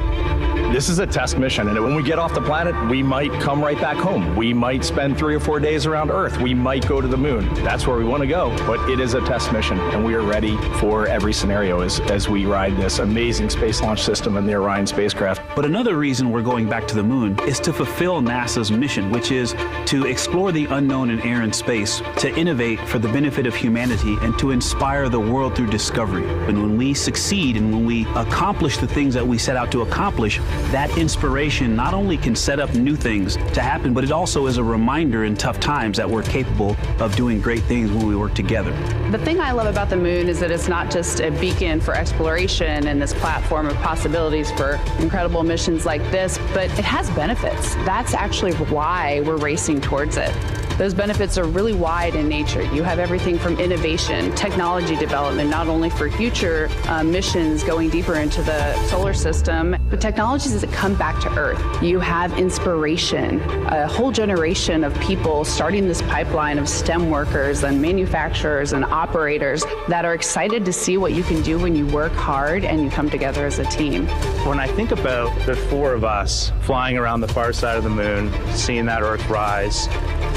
This is a test mission, and when we get off the planet, we might come right back home. We might spend 3 or 4 days around Earth. We might go to the moon. That's where we want to go, but it is a test mission, and we are ready for every scenario as we ride this amazing space launch system in the Orion spacecraft. But another reason we're going back to the moon is to fulfill NASA's mission, which is to explore the unknown in air and space, to innovate for the benefit of humanity, and to inspire the world through discovery. And when we succeed and when we accomplish the things that we set out to accomplish, that inspiration not only can set up new things to happen, but it also is a reminder in tough times that we're capable of doing great things when we work together. The thing I love about the moon is that it's not just a beacon for exploration and this platform of possibilities for incredible missions like this, but it has benefits. That's actually why we're racing towards it. Those benefits are really wide in nature. You have everything from innovation, technology development, not only for future missions going deeper into the solar system, but technologies that come back to Earth. You have inspiration, a whole generation of people starting this pipeline of STEM workers and manufacturers and operators that are excited to see what you can do when you work hard and you come together as a team. When I think about the 4 of us flying around the far side of the moon, seeing that Earth rise,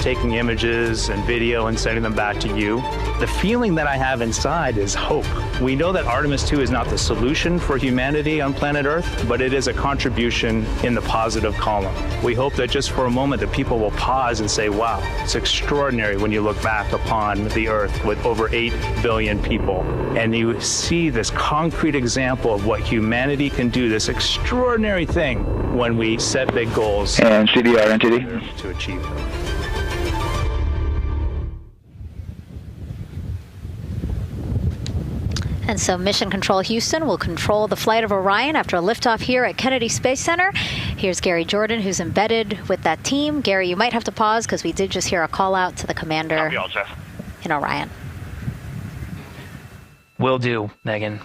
taking images and video and sending them back to you, the feeling that I have inside is hope. We know that Artemis II is not the solution for humanity on planet Earth, but it is a contribution in the positive column. We hope that just for a moment that people will pause and say, wow, it's extraordinary when you look back upon the Earth with over 8 billion people, and you see this concrete example of what humanity can do, this extraordinary thing when we set big goals and CDR entity to achieve them. And so Mission Control Houston will control the flight of Orion after a liftoff here at Kennedy Space Center. Here's Gary Jordan, who's embedded with that team. Gary, you might have to pause because we did just hear a call out to the commander in Orion. Will do, Megan.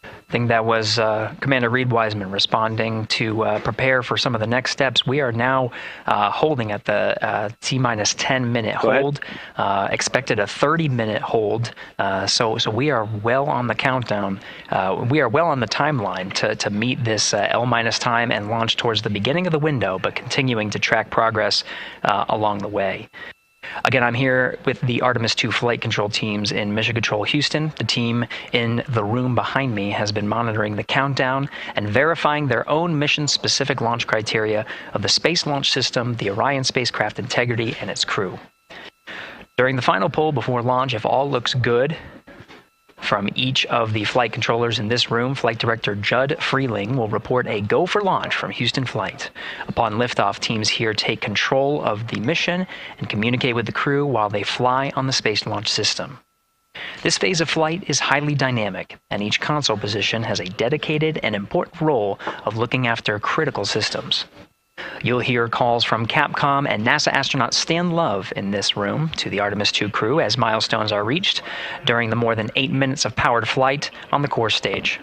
I think that was Commander Reed Wiseman responding to prepare for some of the next steps. We are now holding at the T-minus 10-minute hold. Expected a 30-minute hold. So we are well on the countdown. We are well on the timeline to meet this L-minus time and launch towards the beginning of the window, but continuing to track progress along the way. Again, I'm here with the Artemis II flight control teams in Mission Control Houston. The team in the room behind me has been monitoring the countdown and verifying their own mission-specific launch criteria of the Space Launch System, the Orion spacecraft integrity, and its crew. During the final poll before launch, if all looks good from each of the flight controllers in this room, Flight Director Judd Freeling will report a go for launch from Houston Flight. Upon liftoff, teams here take control of the mission and communicate with the crew while they fly on the Space Launch System. This phase of flight is highly dynamic, and each console position has a dedicated and important role of looking after critical systems. You'll hear calls from Capcom and NASA astronaut Stan Love in this room to the Artemis II crew as milestones are reached during the more than 8 minutes of powered flight on the core stage.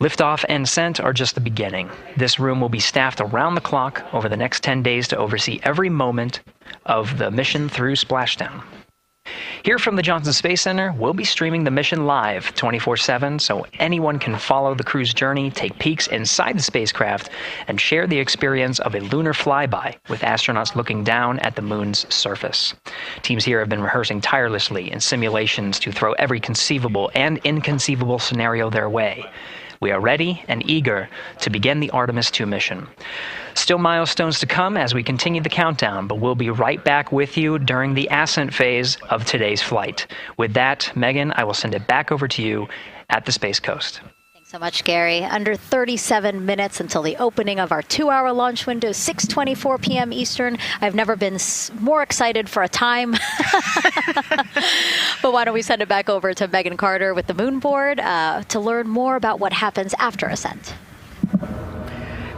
Liftoff and ascent are just the beginning. This room will be staffed around the clock over the next 10 days to oversee every moment of the mission through splashdown. Here from the Johnson Space Center, we'll be streaming the mission live 24/7 so anyone can follow the crew's journey, take peeks inside the spacecraft, and share the experience of a lunar flyby with astronauts looking down at the moon's surface. Teams here have been rehearsing tirelessly in simulations to throw every conceivable and inconceivable scenario their way. We are ready and eager to begin the Artemis II mission. Still milestones to come as we continue the countdown, but we'll be right back with you during the ascent phase of today's flight. With that, Megan, I will send it back over to you at the Space Coast. So much, Gary. Under 37 minutes until the opening of our 2-hour launch window, 6:24 p.m. Eastern. I've never been more excited for a time. But why don't we send it back over to Megan Carter with the Moon Board to learn more about what happens after ascent.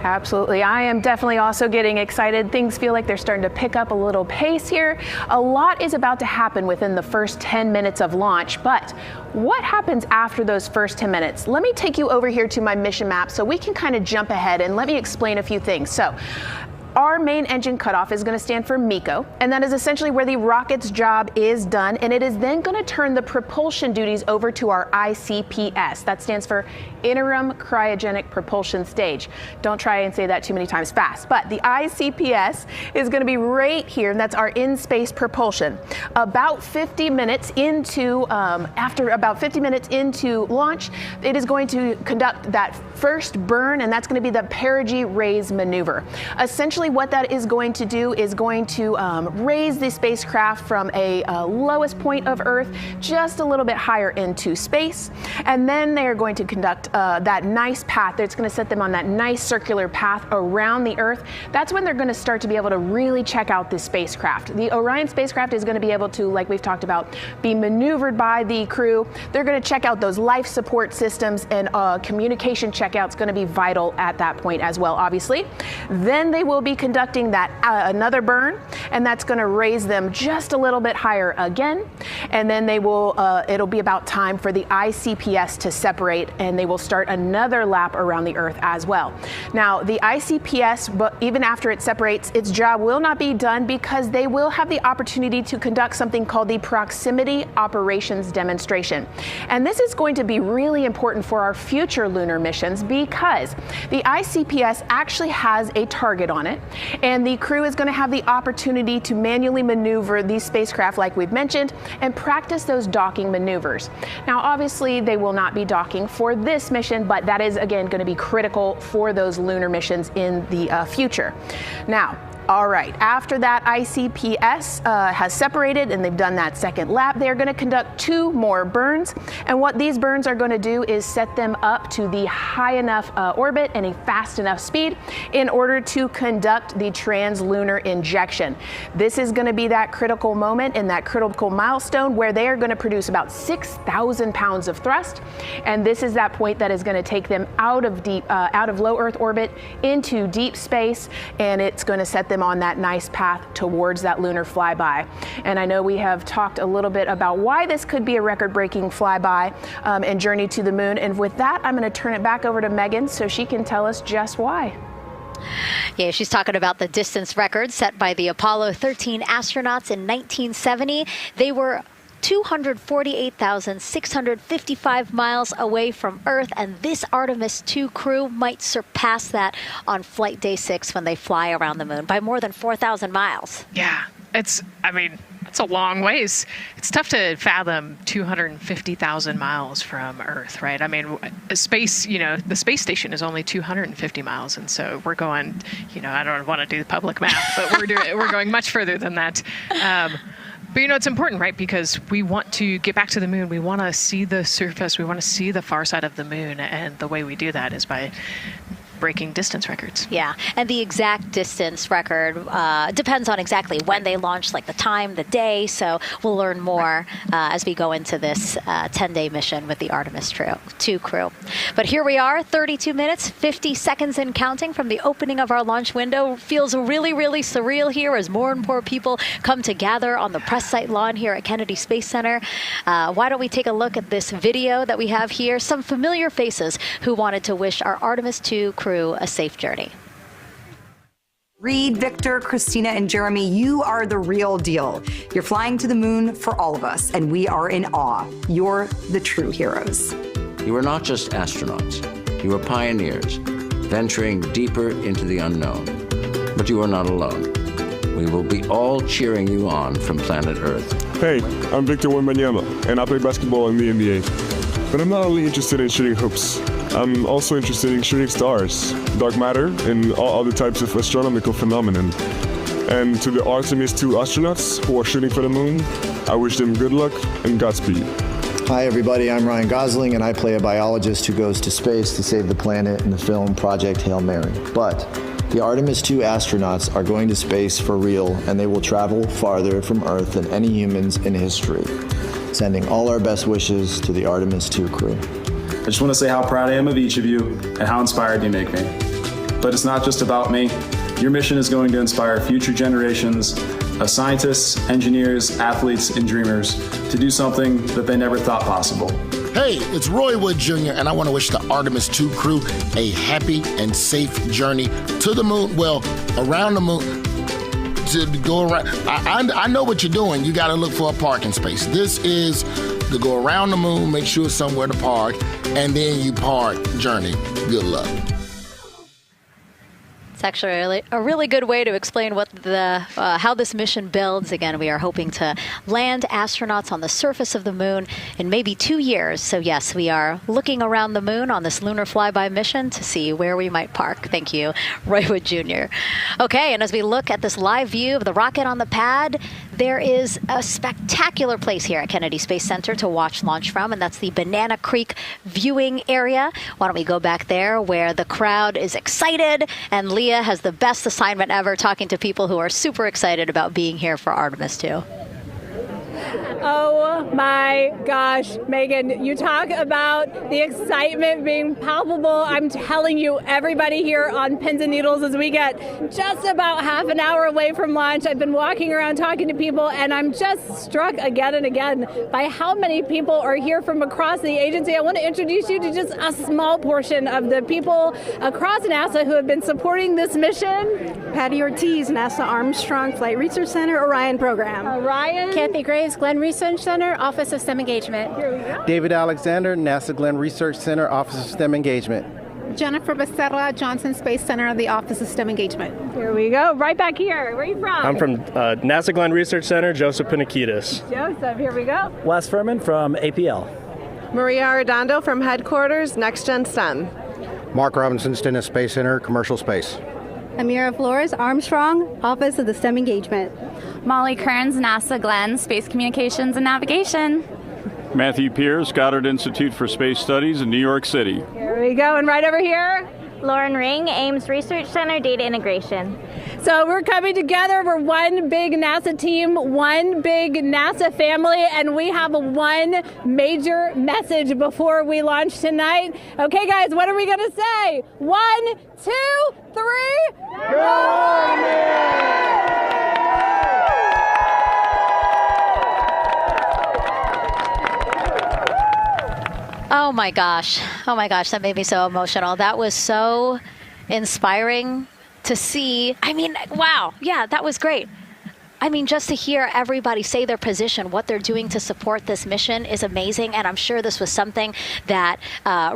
Absolutely. I am definitely also getting excited. Things feel like they're starting to pick up a little pace here. A lot is about to happen within the first 10 minutes of launch, but what happens after those first 10 minutes? Let me take you over here to my mission map so we can kind of jump ahead and let me explain a few things. So, our main engine cutoff is going to stand for MECO, and that is essentially where the rocket's job is done, and it is then going to turn the propulsion duties over to our ICPS. That stands for Interim Cryogenic Propulsion Stage. Don't try and say that too many times fast, but the ICPS is going to be right here, and that's our in-space propulsion. About 50 minutes into, after about 50 minutes into launch, it is going to conduct that first burn, and that's going to be the perigee raise maneuver. Essentially, what that is going to do is going to raise the spacecraft from a lowest point of Earth just a little bit higher into space, and then they are going to conduct that nice path. It's going to set them on that nice circular path around the Earth. That's when they're going to start to be able to really check out this spacecraft. The Orion spacecraft is going to be able to, like we've talked about, be maneuvered by the crew. They're going to check out those life support systems, and communication checkout's going to be vital at that point as well, obviously. Then they will be conducting that another burn, and that's going to raise them just a little bit higher again, and then they will it'll be about time for the ICPS to separate, and they will start another lap around the Earth as well. Now the ICPS, but even after it separates, its job will not be done because they will have the opportunity to conduct something called the proximity operations demonstration, and this is going to be really important for our future lunar missions because the ICPS actually has a target on it, and the crew is going to have the opportunity to manually maneuver these spacecraft like we've mentioned and practice those docking maneuvers. Now obviously they will not be docking for this mission, but that is again going to be critical for those lunar missions in the future. Now, all right, after that ICPS has separated and they've done that second lap, they're going to conduct 2 more burns. And what these burns are going to do is set them up to the high enough orbit and a fast enough speed in order to conduct the translunar injection. This is going to be that critical moment and that critical milestone where they are going to produce about 6,000 pounds of thrust. And this is that point that is going to take them out of low Earth orbit into deep space, and it's going to set them on that nice path towards that lunar flyby. And I know we have talked a little bit about why this could be a record-breaking flyby and journey to the moon. And with that, I'm going to turn it back over to Megan so she can tell us just why. Yeah, she's talking about the distance record set by the Apollo 13 astronauts in 1970. They were 248,655 miles away from Earth, and this Artemis II crew might surpass that on flight day 6 when they fly around the moon by more than 4,000 miles. Yeah, it's a long ways. It's tough to fathom 250,000 miles from Earth, right? I mean, space, the space station is only 250 miles, and so we're going, I don't want to do the public math, but we're going much further than that. But it's important, right? Because we want to get back to the moon. We want to see the surface. We want to see the far side of the moon. And the way we do that is by breaking distance records. Yeah, and the exact distance record depends on exactly when they launched, like the time, the day. So we'll learn more as we go into this 10-day mission with the Artemis II crew. But here we are, 32 minutes, 50 seconds and counting from the opening of our launch window. Feels really, really surreal here as more and more people come to gather on the press site lawn here at Kennedy Space Center. Why don't we take a look at this video that we have here? Some familiar faces who wanted to wish our Artemis II crew a safe journey. Reed, Victor, Christina, and Jeremy, you are the real deal. You're flying to the moon for all of us, and we are in awe. You're the true heroes. You are not just astronauts. You are pioneers, venturing deeper into the unknown. But you are not alone. We will be all cheering you on from planet Earth. Hey, I'm Victor Wembanyama, and I play basketball in the NBA. But I'm not only interested in shooting hoops. I'm also interested in shooting stars, dark matter, and all other types of astronomical phenomenon. And to the Artemis II astronauts who are shooting for the moon, I wish them good luck and Godspeed. Hi everybody, I'm Ryan Gosling and I play a biologist who goes to space to save the planet in the film Project Hail Mary. But the Artemis II astronauts are going to space for real and they will travel farther from Earth than any humans in history. Sending all our best wishes to the Artemis II crew. I just want to say how proud I am of each of you and how inspired you make me. But it's not just about me. Your mission is going to inspire future generations of scientists, engineers, athletes, and dreamers to do something that they never thought possible. Hey, it's Roy Wood Jr., and I want to wish the Artemis II crew a happy and safe journey to the moon, well, around the moon, to go around. I know what you're doing. You got to look for a parking space. This is to go around the moon, make sure it's somewhere to park, and then you park journey. Good luck. It's actually a really good way to explain what how this mission builds. Again, we are hoping to land astronauts on the surface of the moon in maybe 2 years. So yes, we are looking around the moon on this lunar flyby mission to see where we might park. Thank you, Roy Wood Jr. Okay, and as we look at this live view of the rocket on the pad, there is a spectacular place here at Kennedy Space Center to watch launch from, and that's the Banana Creek viewing area. Why don't we go back there where the crowd is excited, and Leah has the best assignment ever, talking to people who are super excited about being here for Artemis II. Oh my gosh, Megan, you talk about the excitement being palpable. I'm telling you, everybody here on pins and needles as we get just about half an hour away from launch. I've been walking around talking to people and I'm just struck again and again by how many people are here from across the agency. I want to introduce you to just a small portion of the people across NASA who have been supporting this mission. Patty Ortiz, NASA Armstrong Flight Research Center, Orion Program. Orion. Kathy Graves, Glenn Research Center, Office of STEM Engagement. Here we go. David Alexander, NASA Glenn Research Center, Office of STEM Engagement. Jennifer Becerra, Johnson Space Center, the Office of STEM Engagement. Here we go. Right back here. Where are you from? I'm from NASA Glenn Research Center, Joseph Panakitis. Joseph, here we go. Wes Furman from APL. Maria Arredondo from Headquarters, Next Gen STEM. Mark Robinson, Stennis Space Center, Commercial Space. Amira Flores, Armstrong, Office of the STEM Engagement. Molly Kearns, NASA Glenn, Space Communications and Navigation. Matthew Pierce, Goddard Institute for Space Studies in New York City. Here we go, and right over here. Lauren Ring, Ames Research Center, Data Integration. So we're coming together. We're one big NASA team, one big NASA family, and we have one major message before we launch tonight. Okay, guys, what are we going to say? 1, 2, 3. Go Army! Oh my gosh, that made me so emotional. That was so inspiring to see. I mean, wow, yeah, that was great. I mean, just to hear everybody say their position, what they're doing to support this mission is amazing. And I'm sure this was something that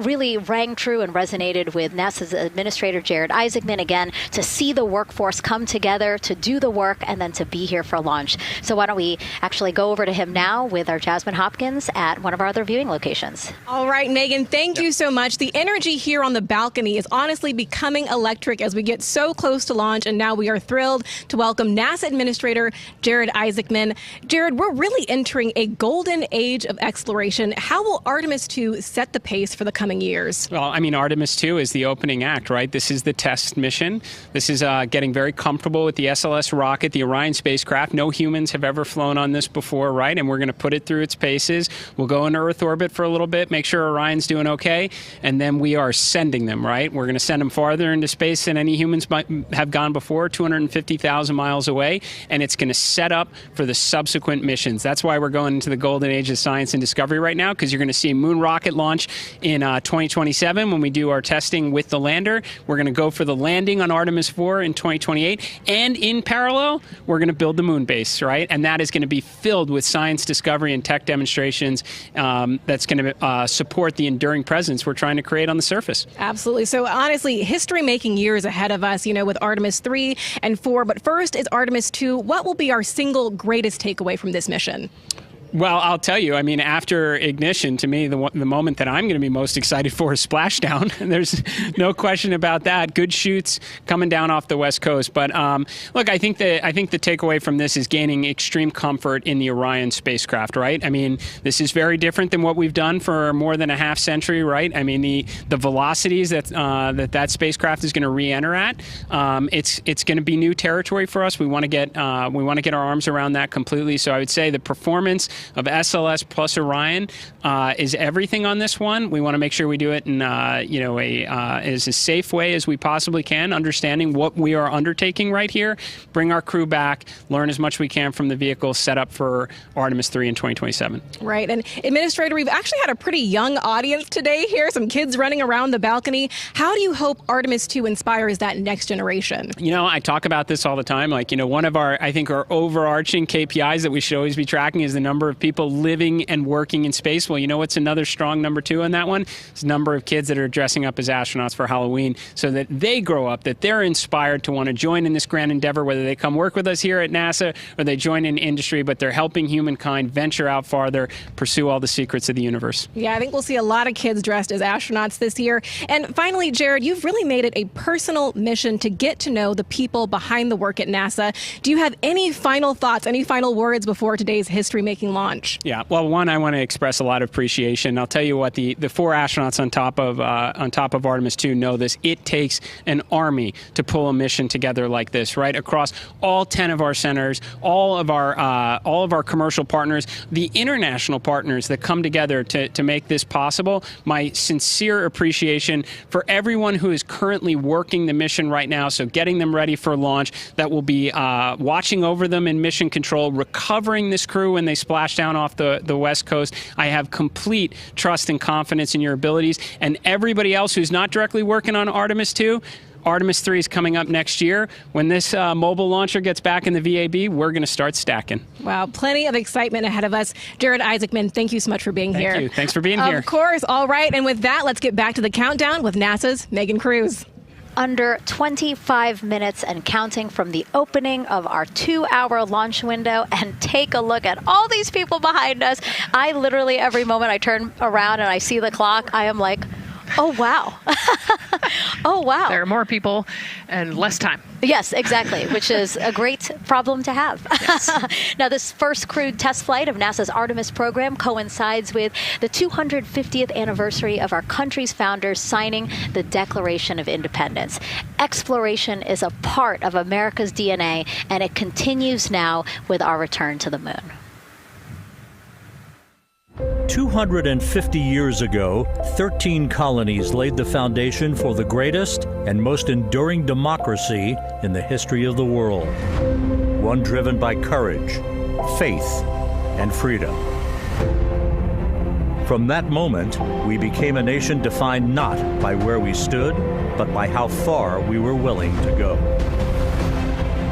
really rang true and resonated with NASA's Administrator Jared Isaacman, again, to see the workforce come together to do the work and then to be here for launch. So why don't we actually go over to him now with our Jasmine Hopkins at one of our other viewing locations. All right, Megan, thank you so much. The energy here on the balcony is honestly becoming electric as we get so close to launch. And now we are thrilled to welcome NASA Administrator Jared Isaacman. Jared, we're really entering a golden age of exploration. How will Artemis II set the pace for the coming years? Well, I mean, Artemis II is the opening act, right? This is the test mission. This is getting very comfortable with the SLS rocket, the Orion spacecraft. No humans have ever flown on this before, right? And we're going to put it through its paces. We'll go into Earth orbit for a little bit, make sure Orion's doing okay, and then we are sending them, right? We're going to send them farther into space than any humans might have gone before, 250,000 miles away, and it's going to set up for the subsequent missions. That's why we're going into the golden age of science and discovery right now, because you're going to see a moon rocket launch in 2027 when we do our testing with the lander. We're going to go for the landing on Artemis IV in 2028, and in parallel, we're going to build the moon base, right? And that is going to be filled with science discovery and tech demonstrations that's going to support the enduring presence we're trying to create on the surface. Absolutely. So honestly, history-making years ahead of us, you know, with Artemis 3 and 4. But first is Artemis 2. What will be our single greatest takeaway from this mission? Well, I'll tell you, I mean, after ignition, to me, the moment that I'm going to be most excited for is splashdown. There's no question about that. Good shoots coming down off the West Coast. But look, I think the takeaway from this is gaining extreme comfort in the Orion spacecraft, right? I mean, this is very different than what we've done for more than a half century, right? I mean, the velocities that spacecraft is going to re-enter at, it's going to be new territory for us. We want to get our arms around that completely. So I would say the performance of SLS plus Orion is everything on this one. We want to make sure we do it in as a safe way as we possibly can, understanding what we are undertaking right here, bring our crew back, learn as much we can from the vehicle, set up for Artemis 3 in 2027. Right. And Administrator, we've actually had a pretty young audience today here, some kids running around the balcony. How do you hope Artemis 2 inspires that next generation? You know, I talk about this all the time. Like, you know, one of our overarching KPIs that we should always be tracking is the number of people living and working in space. Well, you know what's another strong number 2 on that one? It's the number of kids that are dressing up as astronauts for Halloween, so that they grow up, that they're inspired to want to join in this grand endeavor, whether they come work with us here at NASA or they join in industry, but they're helping humankind venture out farther, pursue all the secrets of the universe. Yeah, I think we'll see a lot of kids dressed as astronauts this year. And finally, Jared, you've really made it a personal mission to get to know the people behind the work at NASA. Do you have any final thoughts, any final words before today's history-making launch? Yeah, well, one, I want to express a lot of appreciation. I'll tell you what, the 4 astronauts on top of Artemis 2 know this. It takes an army to pull a mission together like this, right? Across all 10 of our centers, all of our commercial partners, the international partners that come together to make this possible. My sincere appreciation for everyone who is currently working the mission right now, so getting them ready for launch, that will be watching over them in mission control, recovering this crew when they splash down off the West Coast. I have complete trust and confidence in your abilities. And everybody else who's not directly working on Artemis 2, Artemis 3 is coming up next year. When this mobile launcher gets back in the VAB, we're going to start stacking. Wow, plenty of excitement ahead of us. Jared Isaacman, thank you so much for being here. Thank you. Thanks for being here. Of course. All right. And with that, let's get back to the countdown with NASA's Megan Cruz. Under 25 minutes and counting from the opening of our 2-hour launch window, and take a look at all these people behind us. I literally, every moment I turn around and I see the clock, I am like, oh, wow. Oh, wow. There are more people and less time. Yes, exactly, which is a great problem to have. Yes. Now, this first crewed test flight of NASA's Artemis program coincides with the 250th anniversary of our country's founders signing the Declaration of Independence. Exploration is a part of America's DNA, and it continues now with our return to the moon. 250 years ago, 13 colonies laid the foundation for the greatest and most enduring democracy in the history of the world. One driven by courage, faith, and freedom. From that moment, we became a nation defined not by where we stood, but by how far we were willing to go.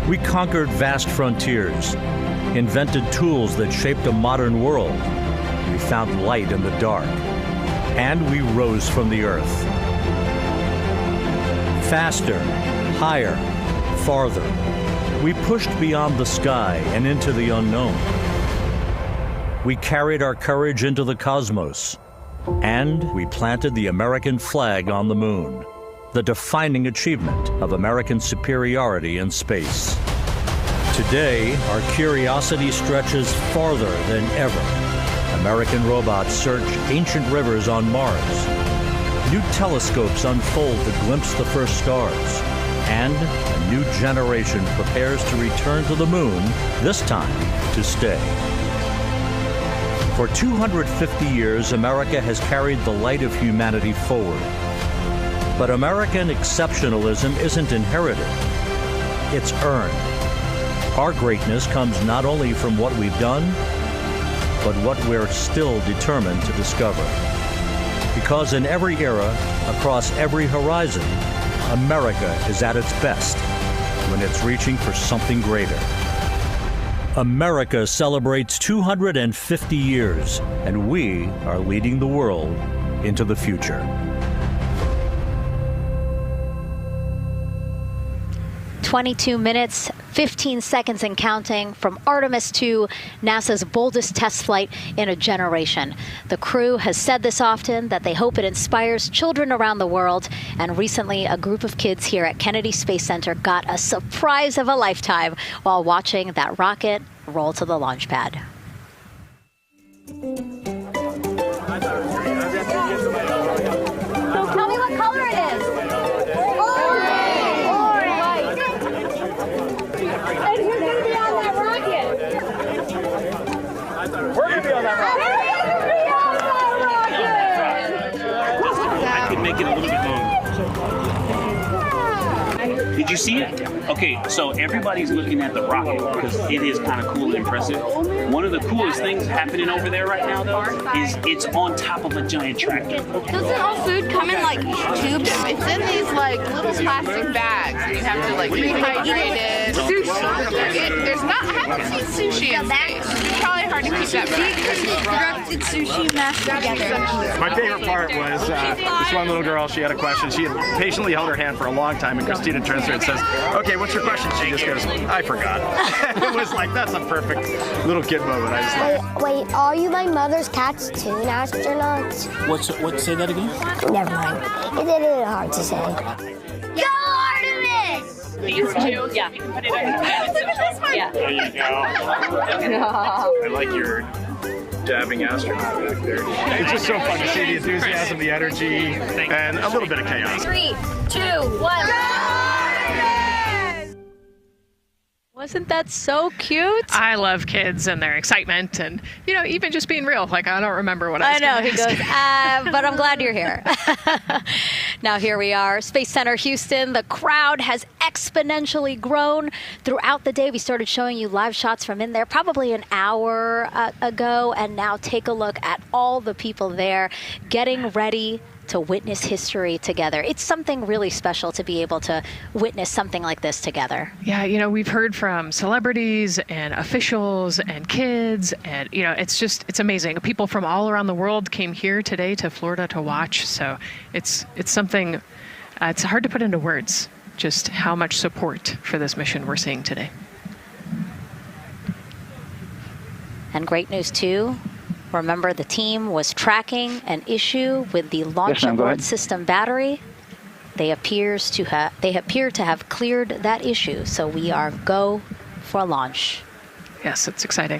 We conquered vast frontiers, invented tools that shaped a modern world. We found light in the dark, and we rose from the earth. Faster, higher, farther. We pushed beyond the sky and into the unknown. We carried our courage into the cosmos, and we planted the American flag on the moon, the defining achievement of American superiority in space. Today, our curiosity stretches farther than ever. American robots search ancient rivers on Mars. New telescopes unfold to glimpse the first stars. And a new generation prepares to return to the moon, this time to stay. For 250 years, America has carried the light of humanity forward. But American exceptionalism isn't inherited, it's earned. Our greatness comes not only from what we've done, but what we're still determined to discover. Because in every era, across every horizon, America is at its best when it's reaching for something greater. America celebrates 250 years, and we are leading the world into the future. 22 minutes, 15 seconds and counting from Artemis II, NASA's boldest test flight in a generation. The crew has said this often, that they hope it inspires children around the world. And recently, a group of kids here at Kennedy Space Center got a surprise of a lifetime while watching that rocket roll to the launch pad. Tell me what color it is. Orange. And who's going to be on that rocket? We're going to be on that rocket. I could make it a little bit longer. Did you see it? Okay, so everybody's looking at the rocket because it is kind of cool and impressive. One of the coolest things happening over there right now, though, is it's on top of a giant tractor. Doesn't all food come in like tubes? It's in these like little plastic bags, and you have to like rehydrate it. Sushi. There's not. I haven't seen sushi in space. It's probably hard to keep that back. Sushi mashed together. My favorite part was this one little girl. She had a question. She had patiently held her hand for a long time, and Christina turns to her and says, "Okay, what's your question?" She just goes, "I forgot." It was like, that's a perfect little kid moment. I just Wait, are you my mother's cartoon astronauts? What? Say that again? Never mind. It's a little hard to say. Go Artemis! These two, yeah. You can put it on your hand. Look at this one. Yeah. There you go. I like your dabbing astronaut back there. It's just so fun to see the enthusiasm, the energy, and a little bit of chaos. 3, 2, 1. Wasn't that so cute? I love kids and their excitement and, you know, even just being real. Like, I don't remember what I was know, gonna he ask. goes, but I'm glad you're here. Now here we are, Space Center Houston. The crowd has exponentially grown throughout the day. We started showing you live shots from in there probably an hour ago. And now take a look at all the people there getting ready to witness history together. It's something really special to be able to witness something like this together. Yeah, you know, we've heard from celebrities and officials and kids, and, you know, it's amazing. People from all around the world came here today to Florida to watch. So it's something, it's hard to put into words, just how much support for this mission we're seeing today. And great news, too. Remember, the team was tracking an issue with the launch abort system battery. They appear to have cleared that issue, so we are go for launch. Yes, it's exciting.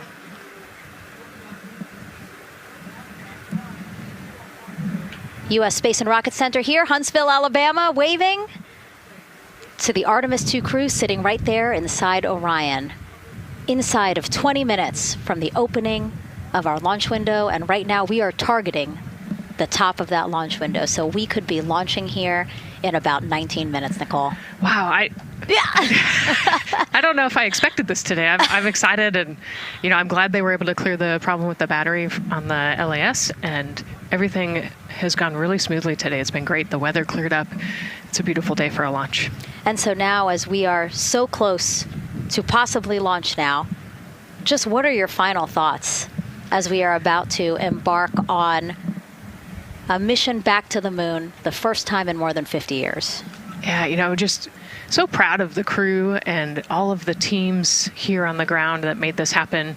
U.S. Space and Rocket Center here, Huntsville, Alabama, waving to the Artemis II crew sitting right there inside Orion. Inside of 20 minutes from the opening of our launch window, and right now we are targeting the top of that launch window, so we could be launching here in about 19 minutes, Nicole. Wow, I don't know if I expected this today. I'm excited, and, you know, I'm glad they were able to clear the problem with the battery on the LAS, and everything has gone really smoothly today. It's been great. The weather cleared up. It's a beautiful day for a launch. And so now, as we are so close to possibly launch now, just what are your final thoughts as we are about to embark on a mission back to the moon, the first time in more than 50 years? Yeah, you know, just so proud of the crew and all of the teams here on the ground that made this happen.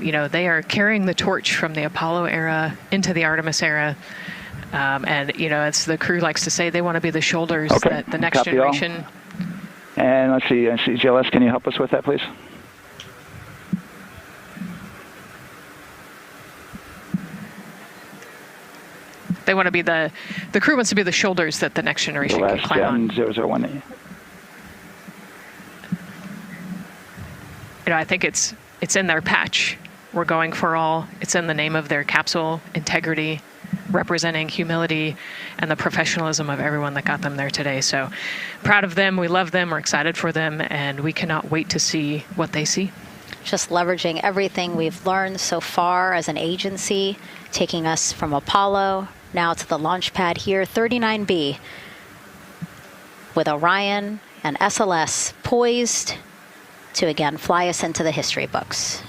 You know, they are carrying the torch from the Apollo era into the Artemis era. And, you know, as the crew likes to say, they want to be the shoulders that the next generation. And let's see, GLS, can you help us with that, please? They want to be the crew wants to be the shoulders that the next generation can climb on. 001. You know, I think it's in their patch. We're going for all. It's in the name of their capsule, integrity, representing humility and the professionalism of everyone that got them there today. So proud of them. We love them. We're excited for them. And we cannot wait to see what they see. Just leveraging everything we've learned so far as an agency, taking us from Apollo now to the launch pad here, 39B, with Orion and SLS poised to again fly us into the history books.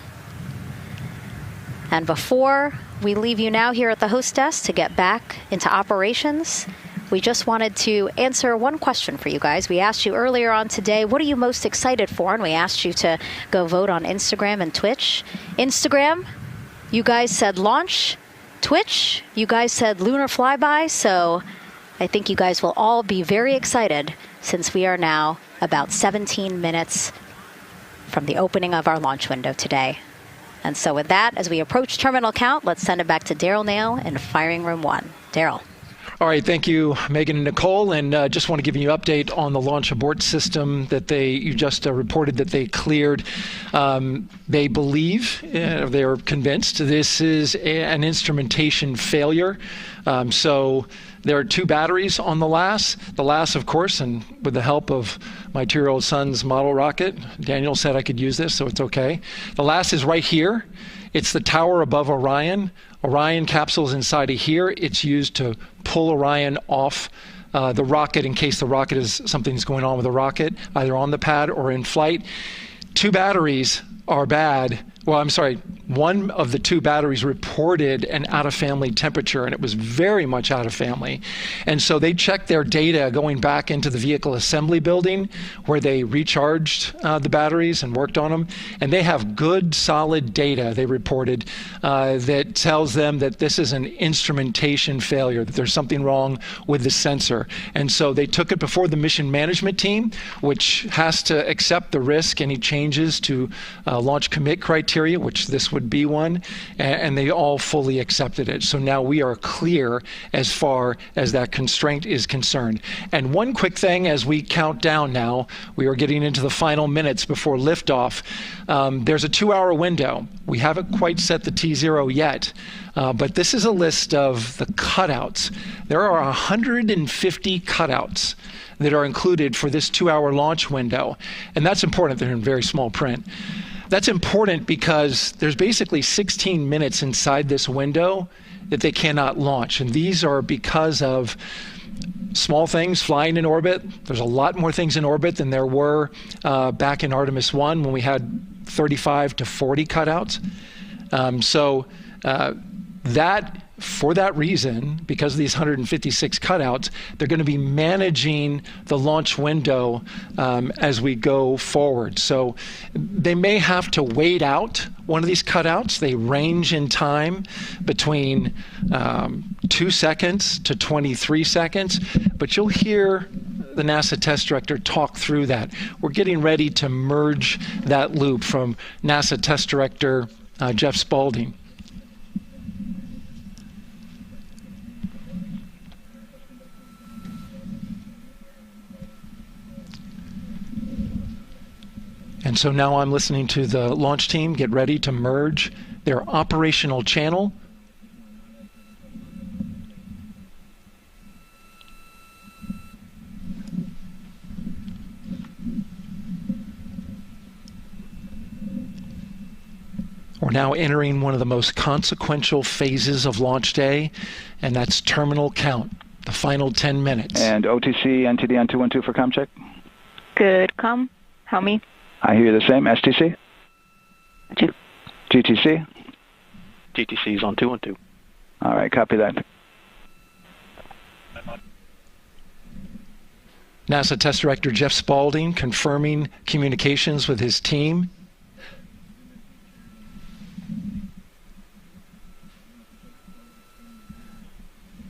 And before we leave you now here at the host desk to get back into operations, we just wanted to answer one question for you guys. We asked you earlier on today, what are you most excited for? And we asked you to go vote on Instagram and Twitch. Instagram, you guys said launch. Twitch, you guys said lunar flyby. So I think you guys will all be very excited since we are now about 17 minutes from the opening of our launch window today. And so with that, as we approach terminal count, let's send it back to Daryl Nail in Firing Room 1. Daryl. All right, thank you, Megan and Nicole, and just want to give you an update on the launch abort system that you just reported that they cleared. They believe, they're convinced, this is an instrumentation failure. So there are 2 batteries on the LAS. The LAS, of course, and with the help of my 2-year-old son's model rocket, Daniel said I could use this, so it's okay. The LAS is right here. It's the tower above Orion. Orion capsule's inside of here. It's used to pull Orion off the rocket in case something's going on with the rocket, either on the pad or in flight. 2 batteries are bad. Well, I'm sorry, one of the 2 batteries reported an out-of-family temperature, and it was very much out of family. And so they checked their data going back into the vehicle assembly building where they recharged the batteries and worked on them. And they have good, solid data, they reported, that tells them that this is an instrumentation failure, that there's something wrong with the sensor. And so they took it before the mission management team, which has to accept the risk, any changes to launch commit criteria, which this would be one, and they all fully accepted it. So now we are clear as far as that constraint is concerned. And one quick thing as we count down now, we are getting into the final minutes before liftoff. There's a 2-hour window. We haven't quite set the T0 yet, but this is a list of the cutouts. There are 150 cutouts that are included for this 2-hour launch window, and that's important. They're in very small print. That's important because there's basically 16 minutes inside this window that they cannot launch. And these are because of small things flying in orbit. There's a lot more things in orbit than there were back in Artemis 1 when we had 35 to 40 cutouts. For that reason, because of these 156 cutouts, they're going to be managing the launch window as we go forward. So they may have to wait out one of these cutouts. They range in time between 2 seconds to 23 seconds, but you'll hear the NASA test director talk through that. We're getting ready to merge that loop from NASA test director Jeff Spaulding. And so now I'm listening to the launch team get ready to merge their operational channel. We're now entering one of the most consequential phases of launch day, and that's terminal count, the final 10 minutes. And OTC, NTD on 212 for comm check. Good, comm. How me? I hear the same. STC? GTC? GTC is on 212. All right, copy that. NASA Test Director Jeff Spaulding confirming communications with his team.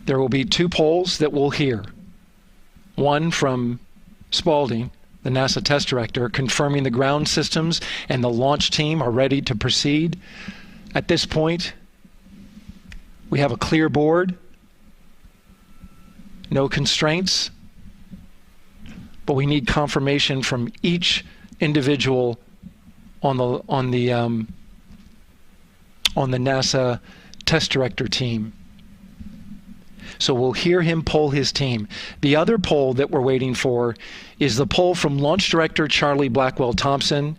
There will be 2 polls that we'll hear. One from Spaulding, the NASA test director, confirming the ground systems and the launch team are ready to proceed. At this point, we have a clear board, no constraints, but we need confirmation from each individual on the NASA test director team. So we'll hear him poll his team. The other poll that we're waiting for is the poll from Launch Director Charlie Blackwell Thompson,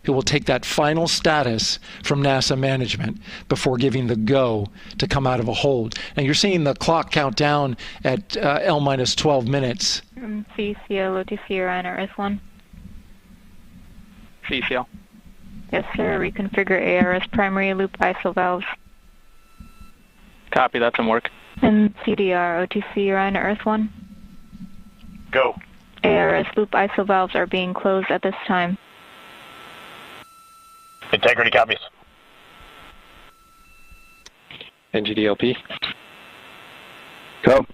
who will take that final status from NASA management before giving the go to come out of a hold. And you're seeing the clock count down at L minus 12 minutes. CCL, OTC, Orion, RS1. CCL. Yes, sir. Reconfigure ARS primary loop ISO valves. Copy, that's in work. And CDR, OTC, Orion, Earth 1. Go. ARS loop ISO valves are being closed at this time. Integrity copies. NGDLP. Go.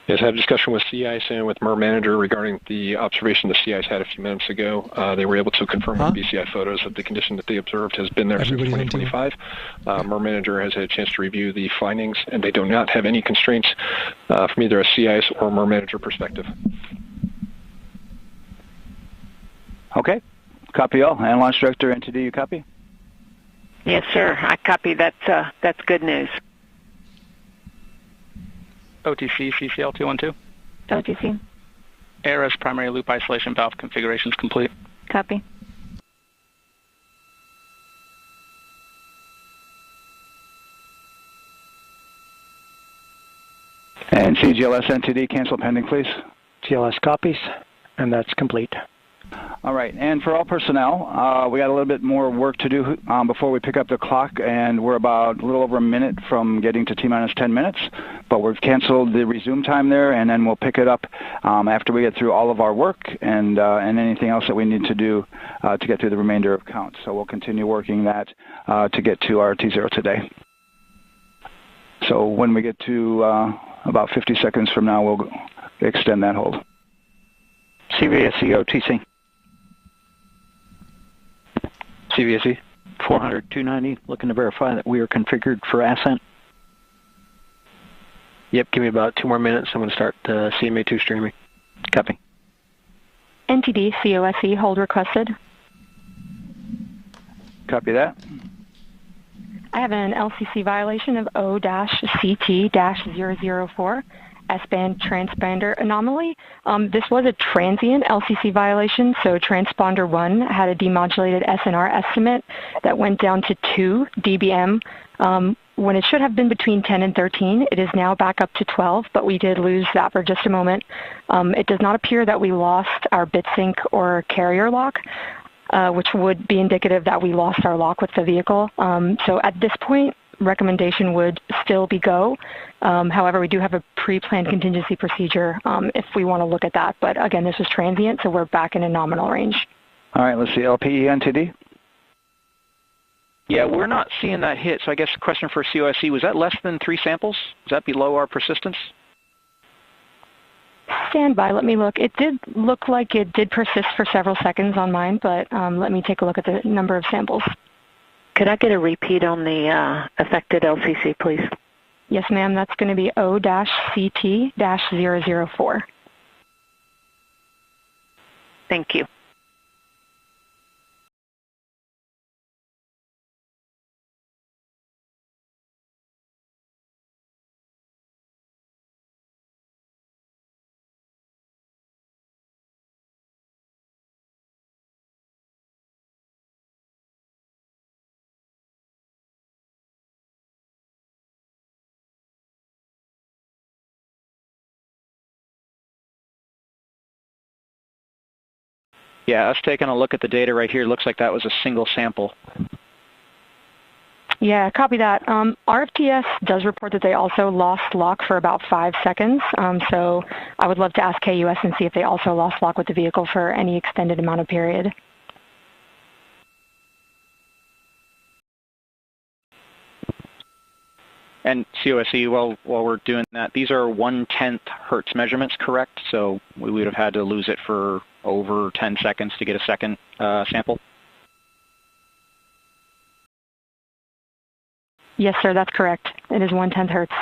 Yes, I had a discussion with Sea Ice and with MER Manager regarding the observation the Sea Ice had a few minutes ago. They were able to confirm with BCI photos that the condition that they observed has been there since 2025. MER Manager has had a chance to review the findings, and they do not have any constraints from either a Sea Ice or MER Manager perspective. Okay. Copy all. And Launch Director, NTD, you copy? Yes, sir. I copy. That's good news. OTC, CCL 212. OTC. ARS primary loop isolation valve configuration is complete. Copy. And CGLS NTD, cancel pending, please. GLS copies, and that's complete. All right, and for all personnel, we got a little bit more work to do before we pick up the clock, and we're about a little over a minute from getting to T-minus 10 minutes, but we've canceled the resume time there, and then we'll pick it up after we get through all of our work and anything else that we need to do to get through the remainder of count. So we'll continue working that to get to our T0 today. So when we get to about 50 seconds from now, we'll extend that hold. CVSE OTC. CVSE 400-290, looking to verify that we are configured for ascent. Yep, give me about 2 more minutes. I'm going to start CMA2 streaming. Copy. NTD, COSE, hold requested. Copy that. I have an LCC violation of O-CT-004. S-band transponder anomaly. This was a transient LCC violation, so transponder 1 had a demodulated SNR estimate that went down to 2 dBm when it should have been between 10 and 13. It is now back up to 12, but we did lose that for just a moment. It does not appear that we lost our bit sync or carrier lock, which would be indicative that we lost our lock with the vehicle. So at this point, recommendation would still be go. However, we do have a pre-planned contingency procedure if we want to look at that. But again, this was transient, so we're back in a nominal range. All right, let's see. LPE NTD? Yeah, we're not seeing that hit. So I guess the question for COSE, was that less than 3 samples? Is that below our persistence? Stand by. Let me look. It did look like it did persist for several seconds on mine, but let me take a look at the number of samples. Could I get a repeat on the affected LCC, please? Yes, ma'am. That's going to be O-CT-004. Thank you. Yeah, us taking a look at the data right here, looks like that was a single sample. Yeah, copy that. RFTS does report that they also lost lock for about 5 seconds. So I would love to ask KUS and see if they also lost lock with the vehicle for any extended amount of period. And COSE, while we're doing that, these are 1/10 hertz measurements, correct? So we would have had to lose it for over 10 seconds to get a second sample? Yes, sir, that's correct. It is 1/10 hertz.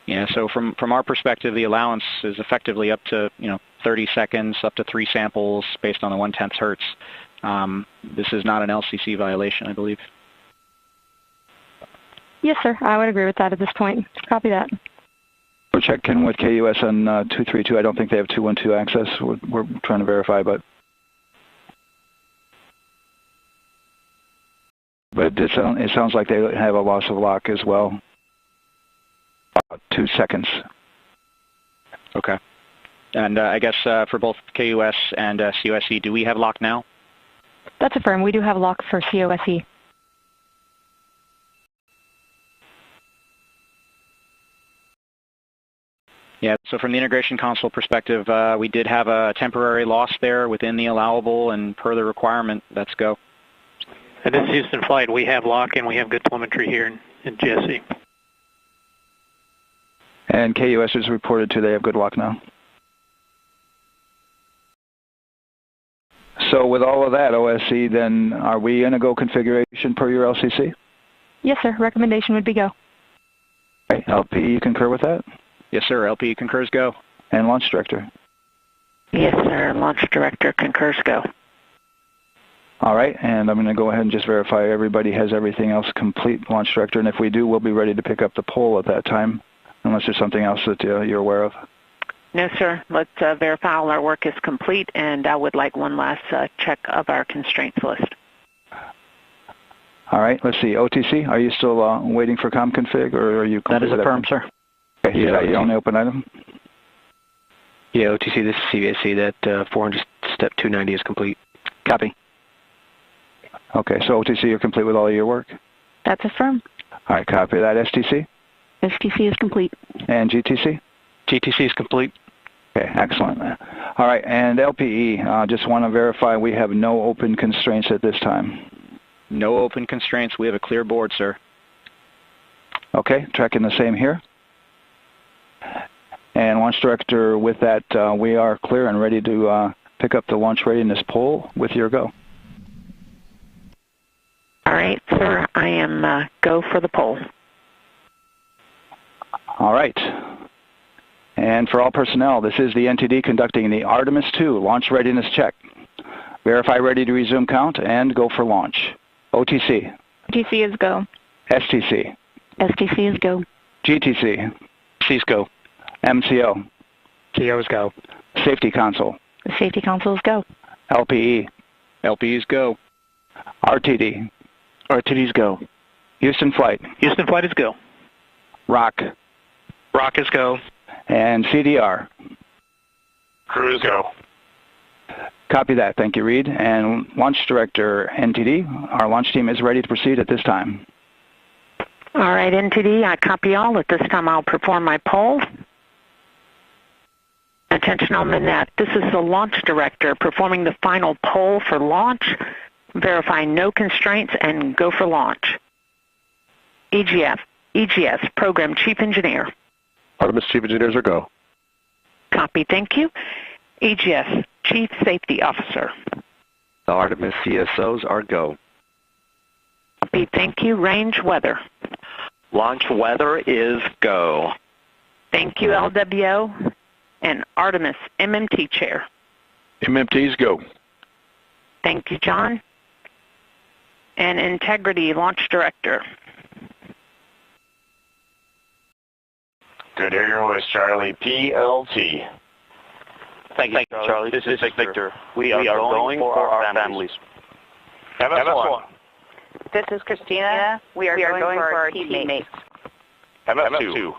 Yeah, so from our perspective, the allowance is effectively up to 30 seconds, up to 3 samples based on the 1/10 hertz. This is not an LCC violation, I believe. Yes, sir. I would agree with that at this point. Copy that. We're checking with KUS on 232. I don't think they have 212 access. We're trying to verify, but it sounds like they have a loss of lock as well. 2 seconds. Okay. And I guess for both KUS and COSE, do we have lock now? That's affirmed. We do have lock for COSE. Yeah, so from the integration console perspective, we did have a temporary loss there within the allowable, and per the requirement, let's go. And this is Houston Flight. We have lock and we have good telemetry here in GSC. And KUS has reported too, they have good lock now. So with all of that, OSC, then are we in a go configuration per your LCC? Yes, sir. Recommendation would be go. Okay. LPE, you concur with that? Yes, sir. LPE concurs go. And Launch Director? Yes, sir. Launch Director concurs go. All right, and I'm going to go ahead and just verify everybody has everything else complete, Launch Director, and if we do, we'll be ready to pick up the poll at that time, unless there's something else that you're aware of. No, sir. Let's verify all our work is complete, and I would like one last check of our constraints list. All right, let's see. OTC, are you still waiting for ComConfig, or are you... That is affirmed, sir. Okay, is that your only open item? Yeah, OTC, this is CVAC. That 400 step 290 is complete. Copy. Okay, so OTC, you're complete with all of your work? That's affirmed. All right, copy that. STC? STC is complete. And GTC? GTC is complete. Okay, excellent. All right, and LPE, just want to verify we have no open constraints at this time. No open constraints. We have a clear board, sir. Okay, tracking the same here. And Launch Director, with that, we are clear and ready to pick up the launch readiness poll with your go. All right, sir. I am go for the poll. All right. And for all personnel, this is the NTD conducting the Artemis II launch readiness check. Verify ready to resume count and go for launch. OTC. OTC is go. STC. STC is go. GTC. C's go. MCO. TO's go. Safety Console. The Safety Console is go. LPE. LPE's go. RTD. RTD's go. Houston Flight. Houston Flight is go. ROC. ROC is go. And CDR. Crew is go. Copy that. Thank you, Reed. And Launch Director, NTD, our launch team is ready to proceed at this time. All right, NTD, I copy all. At this time, I'll perform my poll. Attention on the net. This is the Launch Director performing the final poll for launch, verifying no constraints, and go for launch. EGS, Program Chief Engineer. Artemis Chief Engineers are go. Copy, thank you. EGS, Chief Safety Officer. The Artemis CSOs are go. Copy, thank you. Range Weather. Launch weather is go. Thank you, LWO. And Artemis MMT Chair. MMT's go. Thank you, John. And Integrity Launch Director. Good air voice, Charlie. PLT. Thank you, Charlie. This is Victor. We are going for our families. MS1. This is Christina. We are going for our teammates. MS2.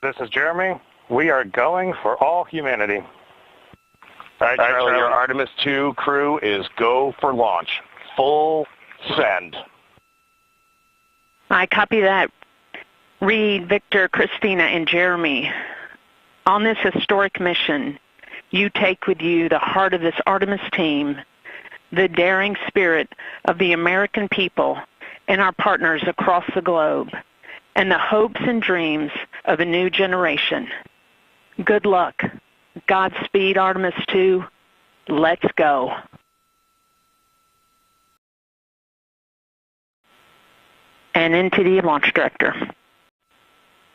This is Jeremy. We are going for all humanity. All right, Charlie, your Artemis II crew is go for launch. Full send. I copy that. Reed, Victor, Christina, and Jeremy. On this historic mission, you take with you the heart of this Artemis team, the daring spirit of the American people and our partners across the globe, and the hopes and dreams of a new generation. Good luck. Godspeed, Artemis II. Let's go. And into the Launch Director.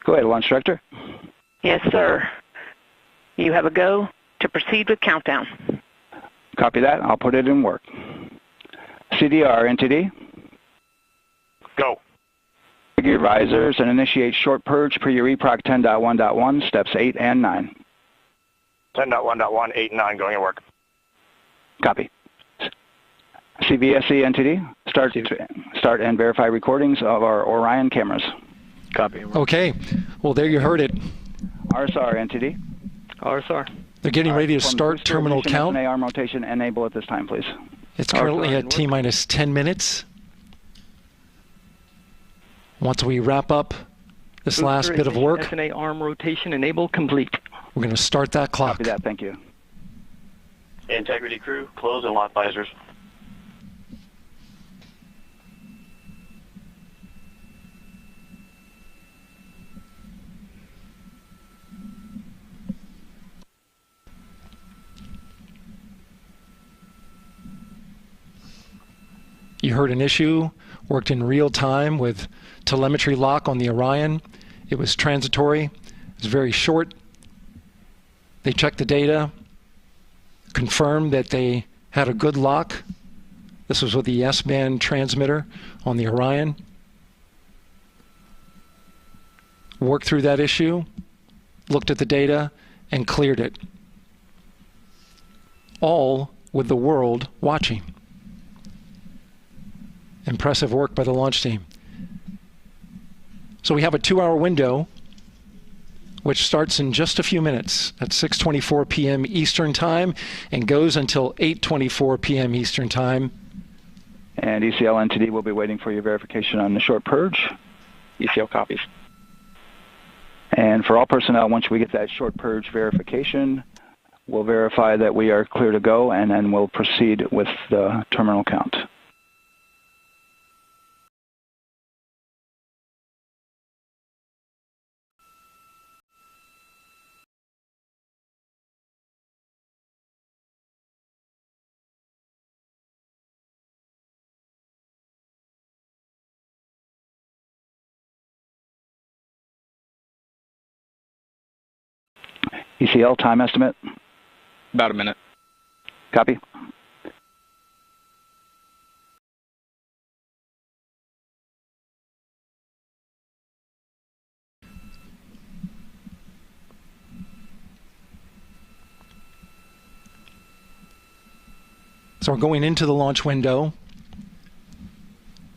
Go ahead, Launch Director. Yes, sir. You have a go to proceed with countdown. Copy that. I'll put it in work. CDR, NTD. Go. Your risers and initiate short purge per your EPROC 10.1.1, steps 8 and 9. 10.1.1, 8 and 9 going to work. Copy. CVSE NTD, start and verify recordings of our Orion cameras. Copy. Okay. Well, there you heard it. RSR NTD. RSR. They're getting ready to start terminal count. arm rotation enable at this time, please. It's currently at T-minus 10 minutes. Once we wrap up this last bit of work. SNA arm rotation enable complete. We're going to start that clock. Copy that. Thank you. Integrity crew, close and lock visors. You heard an issue, worked in real time with telemetry lock on the Orion. It was transitory, it was very short. They checked the data, confirmed that they had a good lock. This was with the S-band transmitter on the Orion. Worked through that issue, looked at the data, and cleared it. All with the world watching. Impressive work by the launch team. So we have a 2-hour window, which starts in just a few minutes at 6:24 p.m. Eastern Time and goes until 8:24 p.m. Eastern Time. And ECL NTD will be waiting for your verification on the short purge. ECL copies. And for all personnel, once we get that short purge verification, we'll verify that we are clear to go, and then we'll proceed with the terminal count. ECL time estimate? About a minute. Copy. So we're going into the launch window,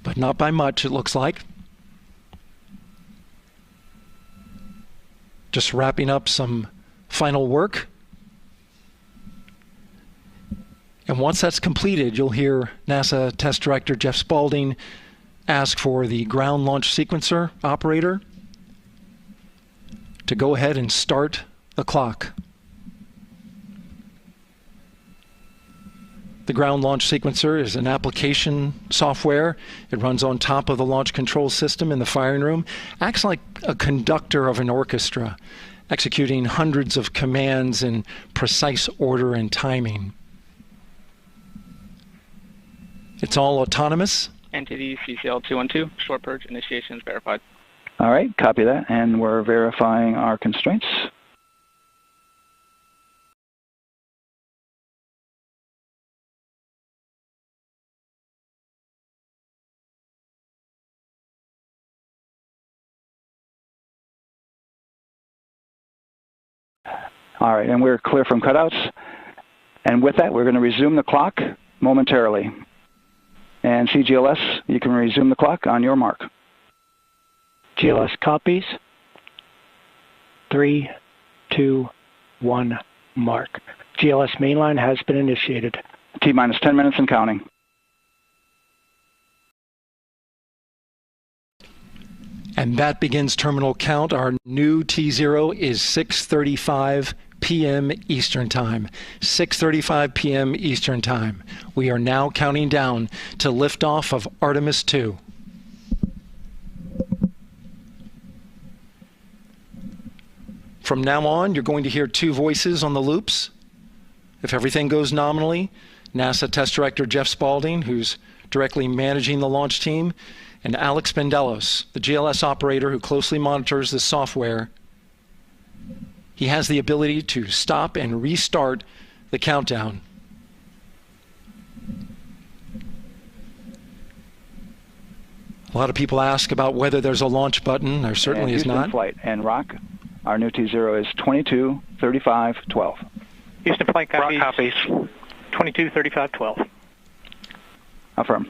but not by much, it looks like. Just wrapping up some final work. And once that's completed, you'll hear NASA Test Director Jeff Spaulding ask for the ground launch sequencer operator to go ahead and start the clock. The ground launch sequencer is an application software. It runs on top of the launch control system in the firing room, acts like a conductor of an orchestra, executing hundreds of commands in precise order and timing. It's all autonomous. NTD CCL 212, short purge initiation is verified. All right, copy that, and we're verifying our constraints. All right, and we're clear from cutouts. And with that, we're going to resume the clock momentarily. And CGLS, you can resume the clock on your mark. GLS copies. 3, 2, 1, mark. GLS mainline has been initiated. T-minus 10 minutes and counting. And that begins terminal count. Our new T0 is 6:35 p.m. Eastern Time. 6:35 p.m. Eastern Time. We are now counting down to liftoff of Artemis II. From now on, you're going to hear two voices on the loops. If everything goes nominally, NASA Test Director Jeff Spaulding, who's directly managing the launch team, and Alex Bendelos, the GLS operator who closely monitors the software. He has the ability to stop and restart the countdown. A lot of people ask about whether there's a launch button. There certainly is not. Flight and Rock, our new T0 is 22:35:12. Houston flight copies. Rock copies. 22:35:12. Affirm.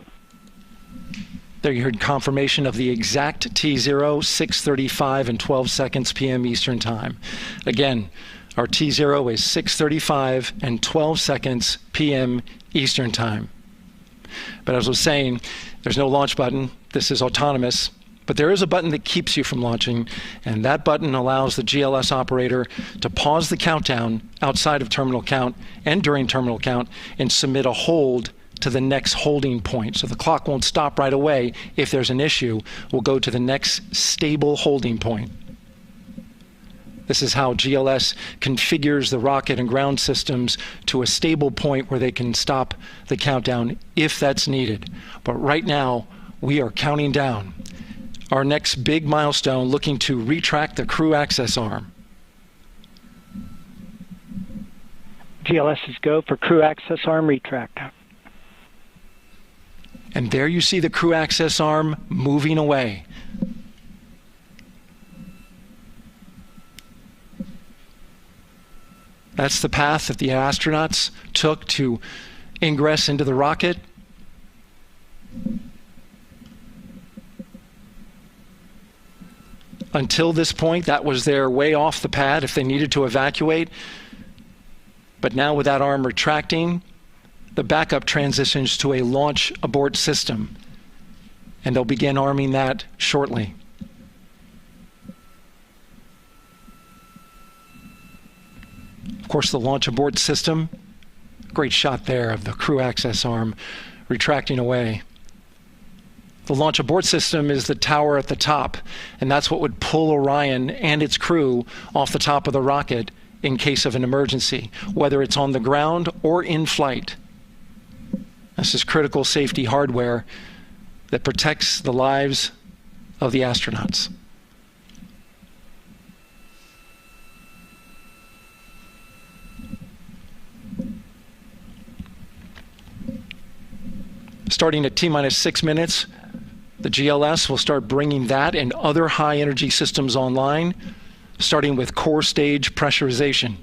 There you heard confirmation of the exact T0, 6:35 and 12 seconds p.m. Eastern Time. Again, our T0 is 6:35 and 12 seconds p.m. Eastern Time. But as I was saying, there's no launch button. This is autonomous. But there is a button that keeps you from launching, and that button allows the GLS operator to pause the countdown outside of terminal count and during terminal count and submit a hold to the next holding point. So the clock won't stop right away. If there's an issue, we'll go to the next stable holding point. This is how GLS configures the rocket and ground systems to a stable point where they can stop the countdown if that's needed. But right now, we are counting down. Our next big milestone, looking to retract the crew access arm. GLS is go for crew access arm retract. And there you see the crew access arm moving away. That's the path that the astronauts took to ingress into the rocket. Until this point, that was their way off the pad if they needed to evacuate. But now with that arm retracting, the backup transitions to a launch abort system. And they'll begin arming that shortly. Of course, the launch abort system, great shot there of the crew access arm retracting away. The launch abort system is the tower at the top, and that's what would pull Orion and its crew off the top of the rocket in case of an emergency, whether it's on the ground or in flight. This is critical safety hardware that protects the lives of the astronauts. Starting at T-minus 6 minutes, the GLS will start bringing that and other high-energy systems online, starting with core stage pressurization.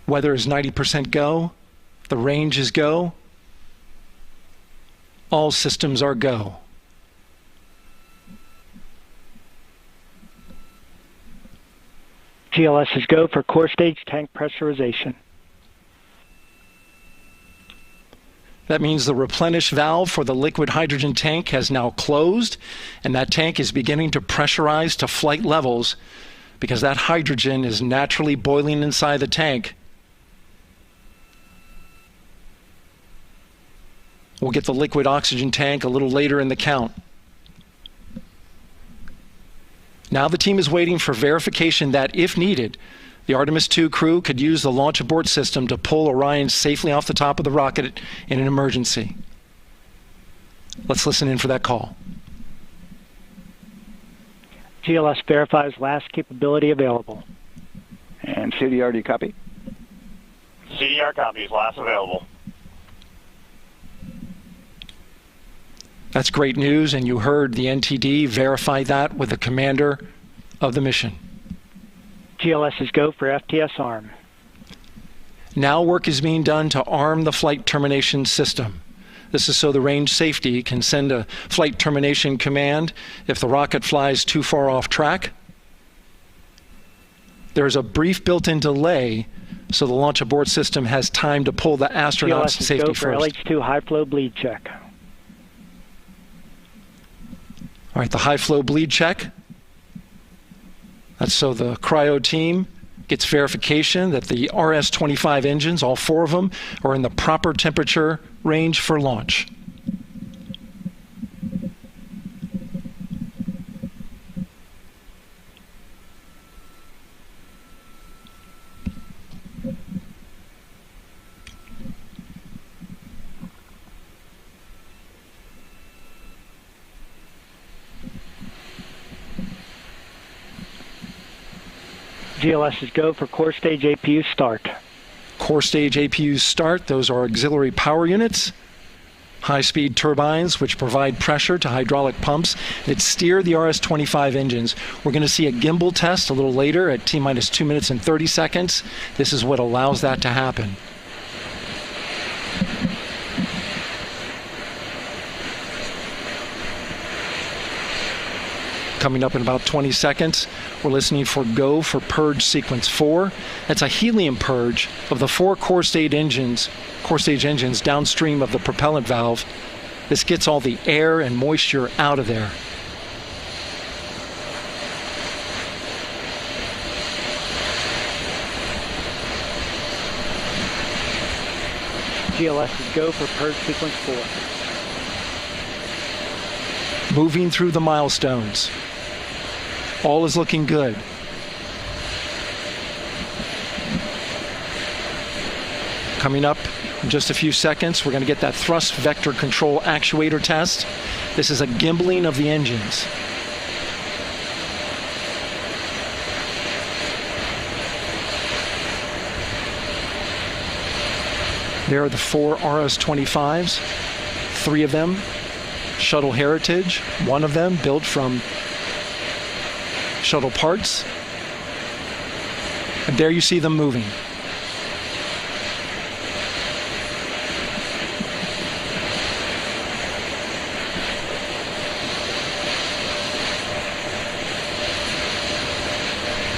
Weather is 90% go. The range is go. All systems are go. GLS is go for core stage tank pressurization. That means the replenish valve for the liquid hydrogen tank has now closed, and that tank is beginning to pressurize to flight levels because that hydrogen is naturally boiling inside the tank. We'll get the liquid oxygen tank a little later in the count. Now the team is waiting for verification that, if needed, the Artemis II crew could use the launch abort system to pull Orion safely off the top of the rocket in an emergency. Let's listen in for that call. GLS verifies last capability available. And CDR, do you copy? CDR copies, last available. That's great news, and you heard the NTD verify that with the commander of the mission. GLS is go for FTS arm. Now work is being done to arm the flight termination system. This is so the range safety can send a flight termination command if the rocket flies too far off track. There's a brief built-in delay, so the launch abort system has time to pull the astronauts to safety first. GLS is go for LH2 high flow bleed check. All right, the high flow bleed check. That's so the cryo team gets verification that the RS-25 engines, all 4 of them, are in the proper temperature range for launch. GLS is go for core stage APU start. Core stage APUs start. Those are auxiliary power units, high-speed turbines which provide pressure to hydraulic pumps that steer the RS-25 engines. We're going to see a gimbal test a little later at T-minus 2 minutes and 30 seconds. This is what allows that to happen. Coming up in about 20 seconds, we're listening for go for purge sequence 4. That's a helium purge of the 4 core stage engines downstream of the propellant valve. This gets all the air and moisture out of there. GLS is go for purge sequence 4. Moving through the milestones. All is looking good. Coming up in just a few seconds, we're going to get that thrust vector control actuator test. This is a gimbaling of the engines. There are the 4 RS-25s, 3 of them Shuttle Heritage, 1 of them built from shuttle parts. And there you see them moving.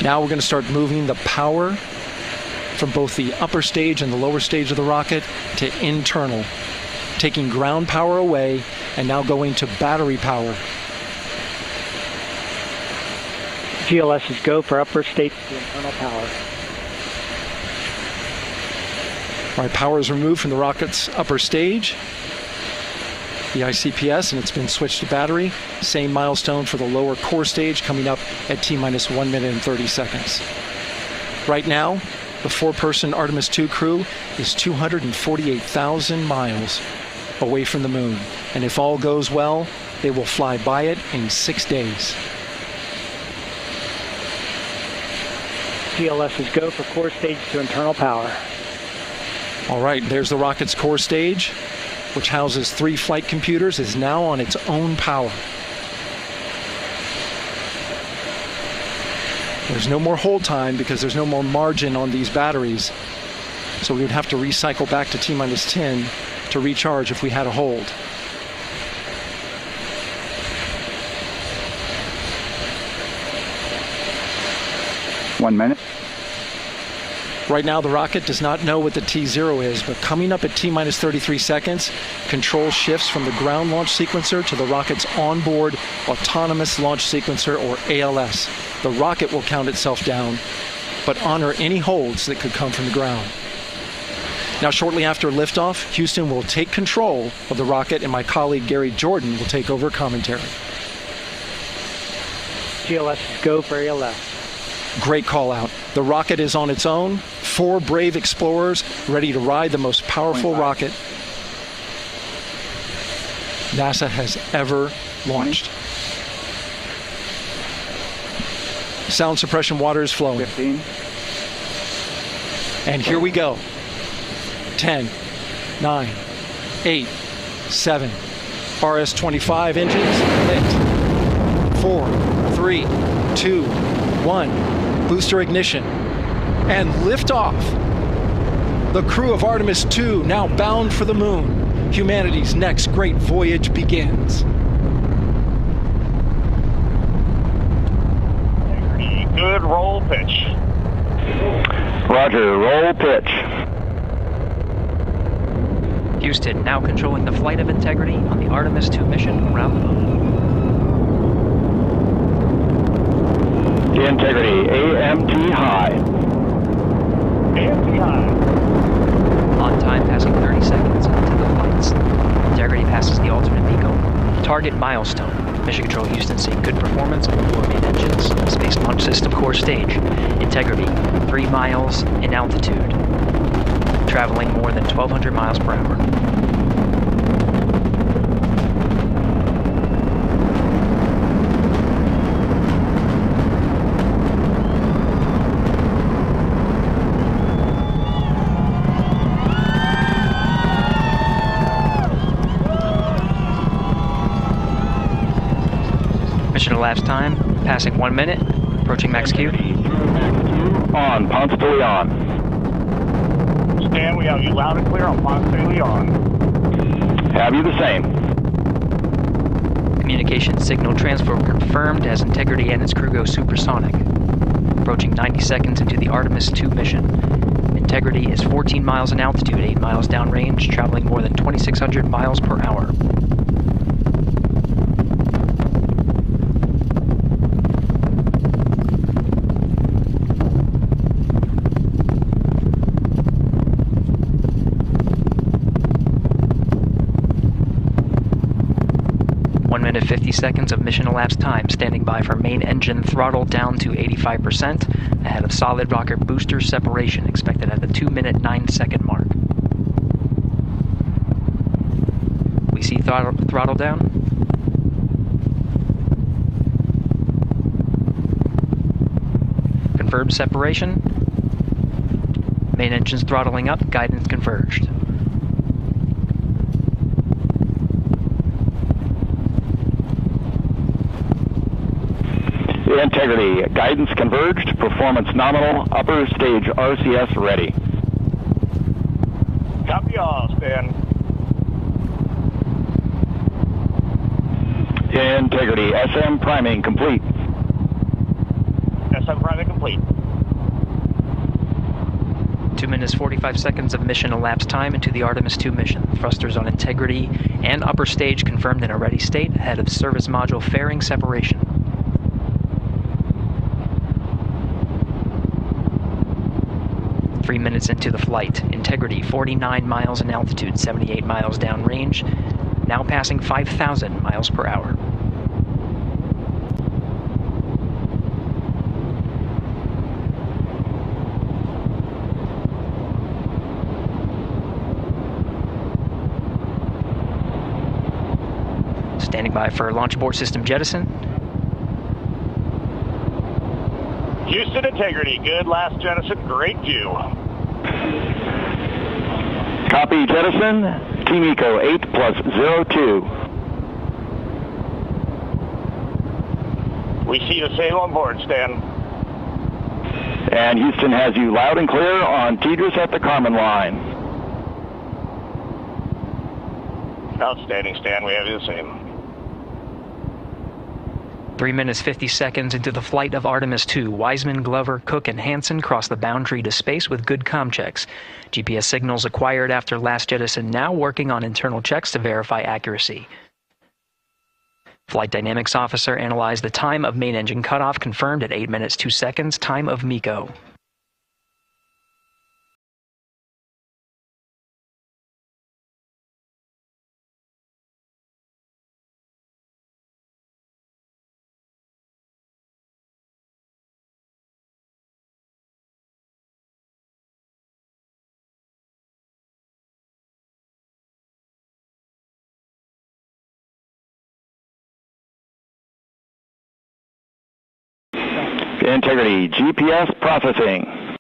Now we're going to start moving the power from both the upper stage and the lower stage of the rocket to internal, taking ground power away and now going to battery power. GLS is go for upper stage to internal power. All right, power is removed from the rocket's upper stage, the ICPS, and it's been switched to battery. Same milestone for the lower core stage coming up at T-minus 1 minute and 30 seconds. Right now, the 4-person Artemis II crew is 248,000 miles away from the moon. And if all goes well, they will fly by it in 6 days. GLS is go for core stage to internal power. All right, there's the rocket's core stage, which houses 3 flight computers, is now on its own power. There's no more hold time because there's no more margin on these batteries. So we would have to recycle back to T-minus 10 to recharge if we had a hold. One minute. Right now, the rocket does not know what the T0 is, but coming up at T-minus 33 seconds, control shifts from the ground launch sequencer to the rocket's onboard autonomous launch sequencer, or ALS. The rocket will count itself down, but honor any holds that could come from the ground. Now, shortly after liftoff, Houston will take control of the rocket, and my colleague Gary Jordan will take over commentary. GLS is go for ALS. Great call out. The rocket is on its own. 4 brave explorers ready to ride the most powerful rocket NASA has ever launched. Sound suppression water is flowing. 15. And here we go. 10, 9, 8, 7. RS-25 engines lit. 4, 3, 2, 1. Booster ignition. And liftoff. The crew of Artemis II now bound for the moon. Humanity's next great voyage begins. Good roll pitch. Roger, roll pitch. Houston now controlling the flight of integrity on the Artemis II mission around the moon. Integrity, AMT high. AMT high. On time passing 30 seconds into the flights. Integrity passes the alternate beacon. Target milestone. Mission Control Houston seeing good performance on the 4 main engines. Space Launch System core stage. Integrity, 3 miles in altitude. Traveling more than 1,200 miles per hour. Mission elapsed time, passing 1 minute, approaching max Q. On, Ponce de Leon. Stan, we have you loud and clear on Ponce de Leon. Have you the same? Communication signal transfer confirmed as Integrity and its crew go supersonic. Approaching 90 seconds into the Artemis II mission. Integrity is 14 miles in altitude, 8 miles downrange, traveling more than 2,600 miles per hour. Minute 50 seconds of mission elapsed time, standing by for main engine throttle down to 85%, ahead of solid rocket booster separation, expected at the 2-minute 9-second mark. We see throttle down. Confirmed separation. Main engines throttling up, guidance converged. Integrity, guidance converged, performance nominal, upper stage RCS ready. Copy all, Stan. Integrity, SM priming complete. SM priming complete. 2 minutes 45 seconds of mission elapsed time into the Artemis II mission. Thrusters on Integrity and upper stage confirmed in a ready state, ahead of service module fairing separation. 3 minutes into the flight. Integrity, 49 miles in altitude, 78 miles downrange, now passing 5,000 miles per hour. Standing by for launch abort system jettison. Houston Integrity, good last jettison, great view. Copy jettison, Team Eco 8+02. We see the same on board, Stan. And Houston has you loud and clear on TDRS at the Kármán line. Outstanding, Stan, we have you the same. 3 minutes 50 seconds into the flight of Artemis II, Wiseman, Glover, Cook, and Hansen cross the boundary to space with good comm checks. GPS signals acquired after last jettison now working on internal checks to verify accuracy. Flight Dynamics Officer analyzed the time of main engine cutoff, confirmed at 8 minutes 2 seconds, time of MECO. Integrity, GPS processing.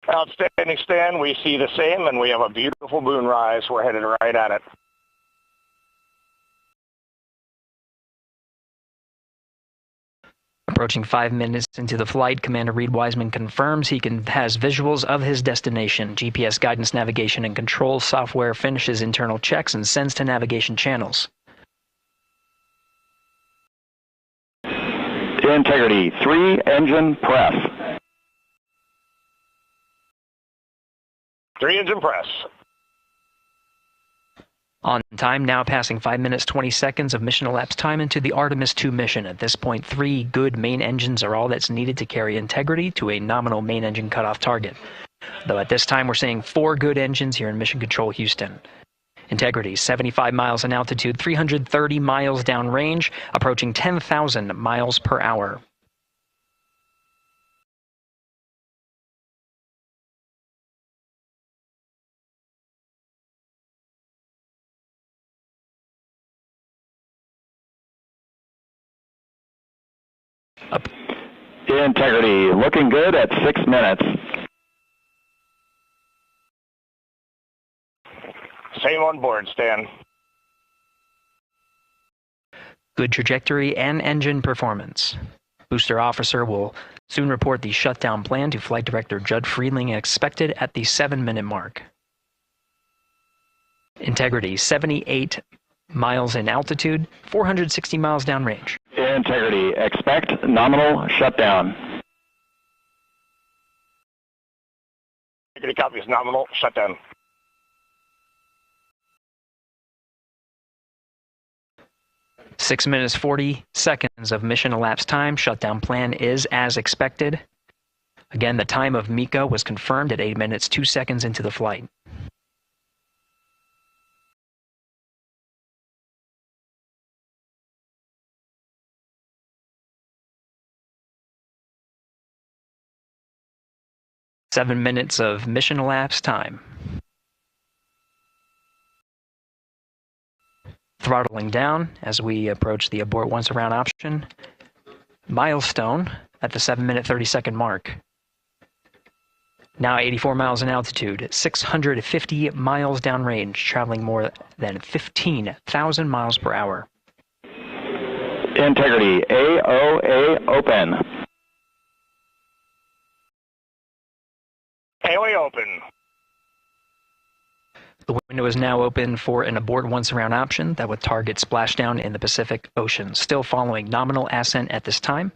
Outstanding, Stan. We see the same, and we have a beautiful moonrise. We're headed right at it. Approaching 5 minutes into the flight, Commander Reed Wiseman confirms he has visuals of his destination. GPS guidance, navigation, and control software finishes internal checks and sends to navigation channels. Integrity, 3 engine press. 3 engine press. On time, now passing 5 minutes 20 seconds of mission elapsed time into the Artemis II mission. At this point, 3 good main engines are all that's needed to carry Integrity to a nominal main engine cutoff target. Though at this time, we're seeing 4 good engines here in Mission Control Houston. Integrity, 75 miles in altitude, 330 miles downrange, approaching 10,000 miles per hour. Integrity, looking good at 6 minutes. Same on board, Stan. Good trajectory and engine performance. Booster officer will soon report the shutdown plan to Flight Director Judd Friedling, expected at the 7-minute mark. Integrity, 78 miles in altitude, 460 miles downrange. Integrity, expect nominal shutdown. Integrity copies nominal shutdown. Six minutes, 40 seconds of mission elapsed time. Shutdown plan is as expected. Again, the time of MECO was confirmed at 8 minutes, 2 seconds into the flight. Seven minutes of mission elapsed time. Throttling down as we approach the abort once around option. Milestone at the 7-minute 30-second mark. Now 84 miles in altitude, 650 miles downrange, traveling more than 15,000 miles per hour. Integrity, AOA open. AOA open. The window is now open for an abort once around option that would target splashdown in the Pacific Ocean. Still following nominal ascent at this time.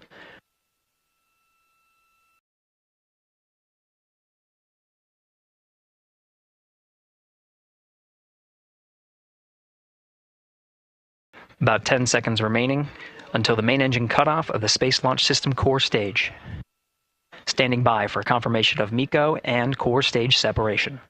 About 10 seconds remaining until the main engine cutoff of the Space Launch System core stage. Standing by for confirmation of MECO and core stage separation.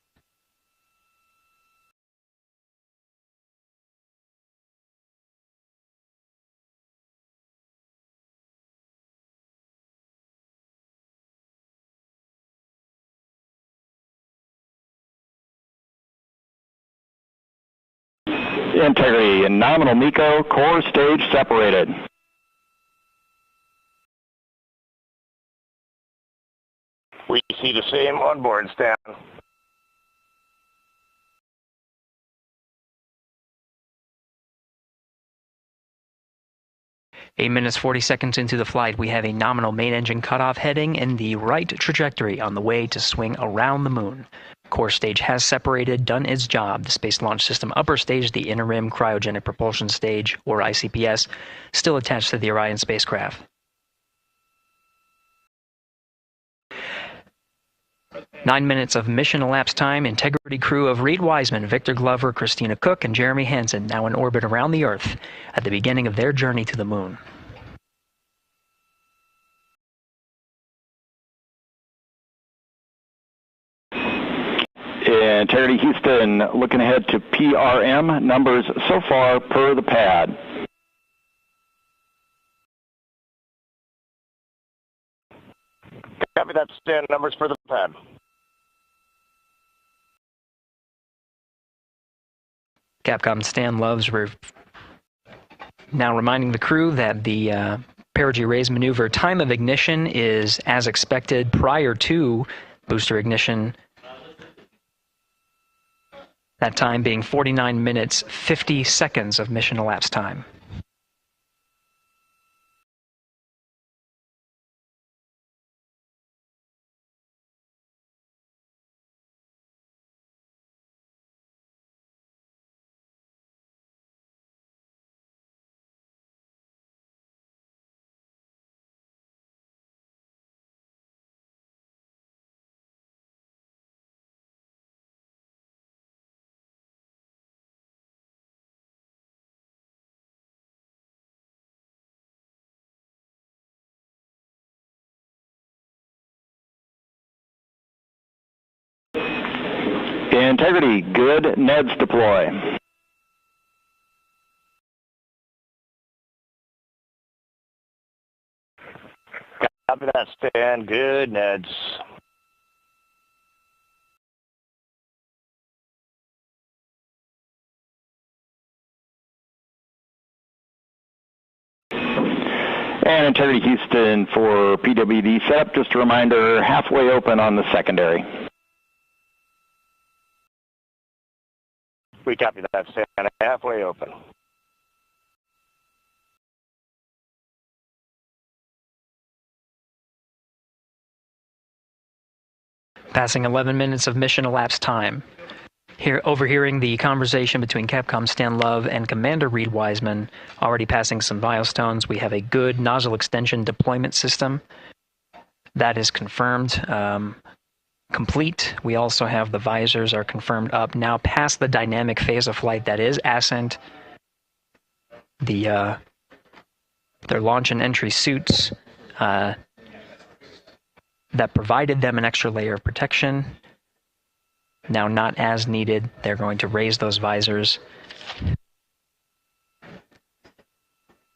Integrity and nominal MECO, core stage separated. We see the same onboard, Stan. Eight minutes, 40 seconds into the flight, we have a nominal main engine cutoff heading in the right trajectory on the way to swing around the moon. Core stage has separated, done its job. The Space Launch System upper stage, the interim cryogenic propulsion stage, or ICPS, still attached to the Orion spacecraft. Nine minutes of mission elapsed time. Integrity crew of Reed Wiseman, Victor Glover, Christina Cook, and Jeremy Hansen now in orbit around the Earth at the beginning of their journey to the moon. Integrity Houston, looking ahead to PRM, numbers so far per the pad. Copy that, Stan. Numbers for the pad. Capcom Stan Loves now reminding the crew that the perigee raise maneuver time of ignition is as expected prior to booster ignition. That time being 49 minutes, 50 seconds of mission elapsed time. Integrity, good. Neds deploy. Copy that, Stan. Good, Neds. And Integrity Houston for PWD setup. Just a reminder, halfway open on the secondary. We copy that, Stan. Halfway open. Passing 11 minutes of mission elapsed time. overhearing the conversation between Capcom Stan Love and Commander Reed Wiseman, already passing some milestones. We have a good nozzle extension deployment system. That is confirmed. Complete. We also have the visors are confirmed up. Now past the dynamic phase of flight, that is ascent. Their launch and entry suits that provided them an extra layer of protection. Now not as needed. They're going to raise those visors.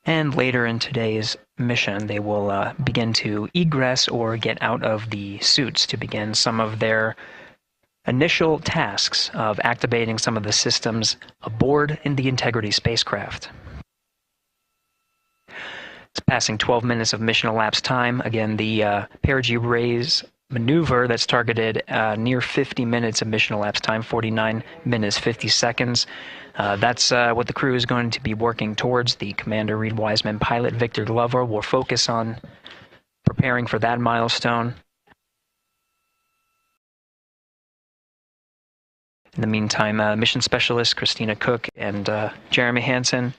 And later in today's mission, they will begin to egress or get out of the suits to begin some of their initial tasks of activating some of the systems aboard in the Integrity spacecraft. It's passing 12 minutes of mission elapsed time. Again, the perigee raise maneuver that's targeted near 50 minutes of mission elapsed time, 49 minutes, 50 seconds. That's what the crew is going to be working towards. The Commander Reed Wiseman, pilot Victor Glover will focus on preparing for that milestone. In the meantime, mission specialist Christina Cook and Jeremy Hansen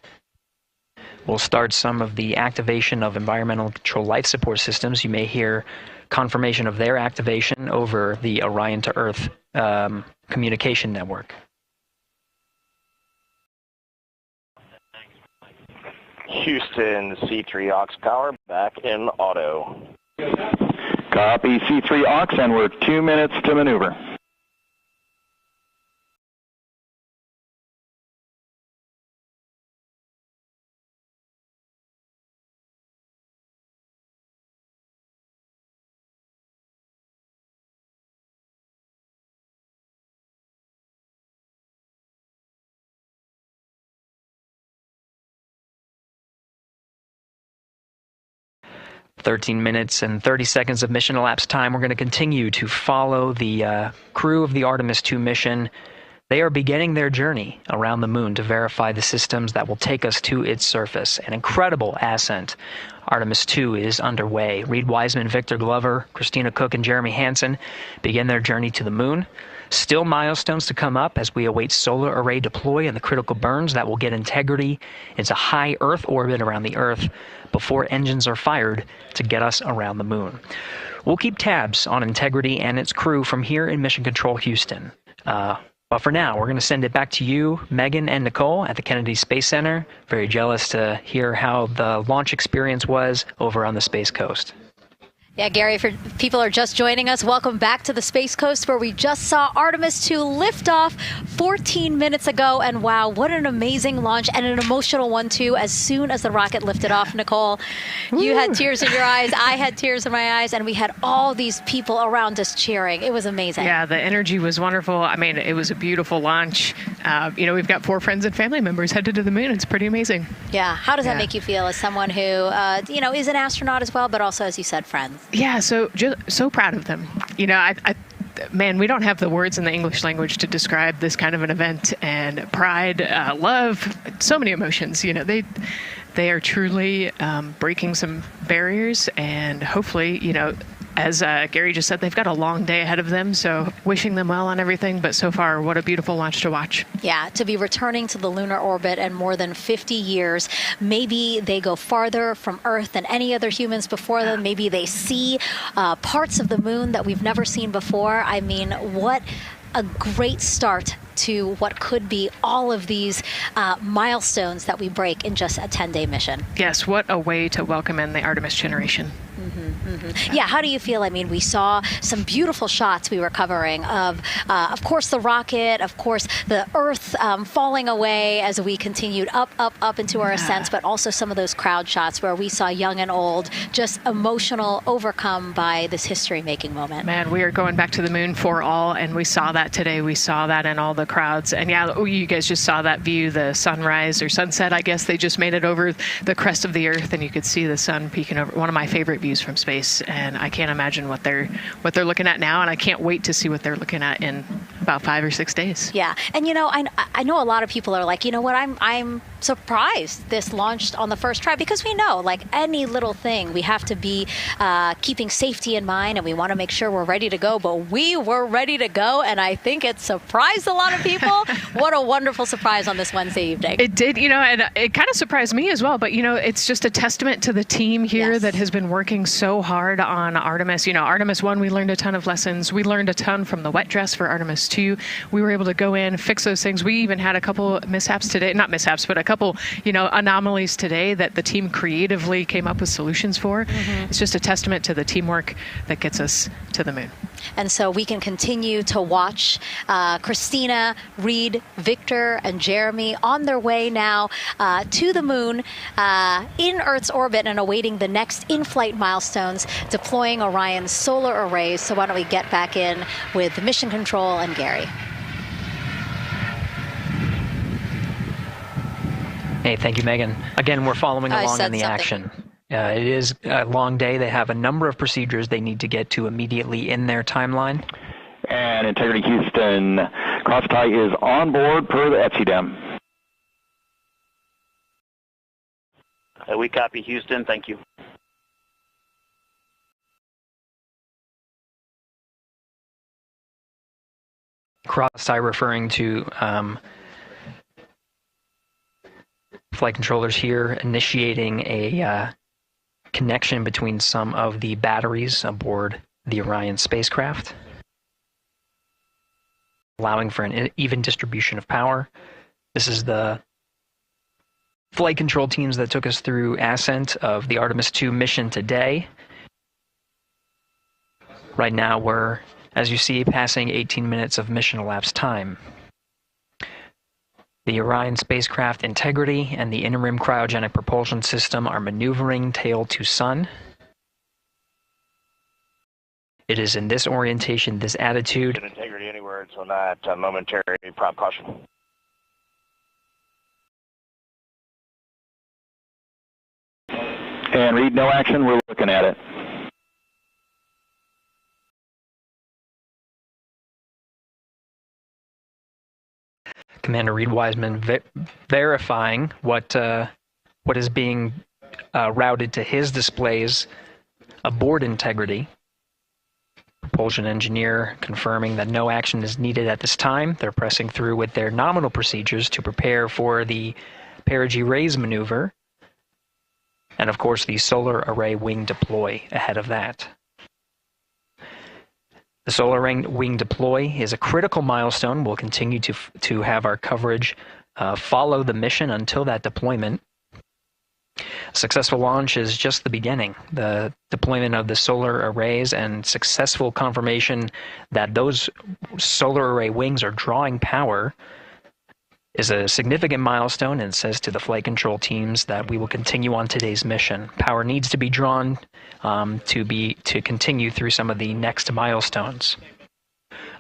will start some of the activation of environmental control life support systems. You may hear confirmation of their activation over the Orion to Earth communication network. Houston, C3 aux power back in auto. Copy C3 aux, and we're 2 minutes to maneuver. "13 minutes and 30 seconds of mission elapsed time. We're going to continue to follow the crew of the Artemis II mission. They are beginning their journey around the moon to verify the systems that will take us to its surface. An incredible ascent. Artemis II is underway. Reed Wiseman, Victor Glover, Christina Cook, and Jeremy Hansen begin their journey to the moon. Still milestones to come up as we await solar array deploy and the critical burns that will get Integrity into high Earth orbit around the Earth before engines are fired to get us around the moon. We'll keep tabs on Integrity and its crew from here in Mission Control Houston. But for now, we're going to send it back to you, Megan and Nicole at the Kennedy Space Center. Very jealous to hear how the launch experience was over on the Space Coast. Yeah, Gary, if people are just joining us, welcome back to the Space Coast, where we just saw Artemis II lift off 14 minutes ago. And wow, what an amazing launch, and an emotional one, too. As soon as the rocket lifted off, Nicole, you had tears in your eyes, I had tears in my eyes, and we had all these people around us cheering. It was amazing. Yeah, the energy was wonderful. I mean, it was a beautiful launch. We've got 4 friends and family members headed to the moon. It's pretty amazing. Yeah. How does that make you feel as someone who, is an astronaut as well, but also, as you said, friends? Yeah, so proud of them. Man, we don't have the words in the English language to describe this kind of an event, and pride, love, so many emotions. They are truly breaking some barriers, and hopefully, as Gary just said, they've got a long day ahead of them, so wishing them well on everything. But so far, what a beautiful launch to watch. Yeah, to be returning to the lunar orbit in more than 50 years. Maybe they go farther from Earth than any other humans before them. Maybe they see parts of the moon that we've never seen before. I mean, what a great start to what could be all of these milestones that we break in just a 10-day mission. Yes, what a way to welcome in the Artemis generation. Yeah, how do you feel? I mean, we saw some beautiful shots we were covering of course, the rocket, of course, the Earth falling away as we continued up into our ascents, but also some of those crowd shots where we saw young and old just emotional, overcome by this history-making moment. Man, we are going back to the moon for all, and we saw that today. We saw that in all the crowds. And you guys just saw that view, the sunrise or sunset, I guess. They just made it over the crest of the Earth, and you could see the sun peeking over. One of my favorite views from space, and I can't imagine what they're looking at now, and I can't wait to see what they're looking at in about 5 or 6 days. Yeah, and I know a lot of people are like, you know what, I'm surprised this launched on the first try, because we know, like any little thing, we have to be keeping safety in mind, and we want to make sure we're ready to go. But we were ready to go, and I think it surprised a lot of people. What a wonderful surprise on this Wednesday evening. It did, and it kind of surprised me as well. But it's just a testament to the team here that has been working so hard on Artemis. Artemis 1, we learned a ton of lessons. We learned a ton from the wet dress for Artemis 2. We were able to go in, fix those things. We even had a couple mishaps today, not mishaps, but a couple, anomalies today that the team creatively came up with solutions for. Mm-hmm. It's just a testament to the teamwork that gets us to the moon. And so we can continue to watch Christina, Reed, Victor, and Jeremy on their way now to the moon in Earth's orbit and awaiting the next in-flight milestones, deploying Orion's solar arrays. So why don't we get back in with Mission Control and Gary. Hey, thank you, Megan. Again, we're following along in the action. It is a long day. They have a number of procedures they need to get to immediately in their timeline. And Integrity Houston, cross-tie is on board per the ETSI-DEM. We copy, Houston. Thank you. Cross-tie referring to flight controllers here initiating a connection between some of the batteries aboard the Orion spacecraft, allowing for an even distribution of power. This is the flight control teams that took us through ascent of the Artemis II mission today. Right now we're, as you see, passing 18 minutes of mission elapsed time. The Orion spacecraft integrity and the interim cryogenic propulsion system are maneuvering tail to sun. It is in this orientation, this attitude. Integrity anywhere, so not momentary prop caution. And Reed, no action, we're looking at it. Commander Reed Wiseman verifying what is being routed to his displays aboard Integrity. Propulsion engineer confirming that no action is needed at this time. They're pressing through with their nominal procedures to prepare for the perigee raise maneuver. And of course the solar array wing deploy ahead of that. The solar wing deploy is a critical milestone. We'll continue to have our coverage follow the mission until that deployment. A successful launch is just the beginning. The deployment of the solar arrays and successful confirmation that those solar array wings are drawing power is a significant milestone and says to the flight control teams that we will continue on today's mission. Power needs to be drawn to continue through some of the next milestones.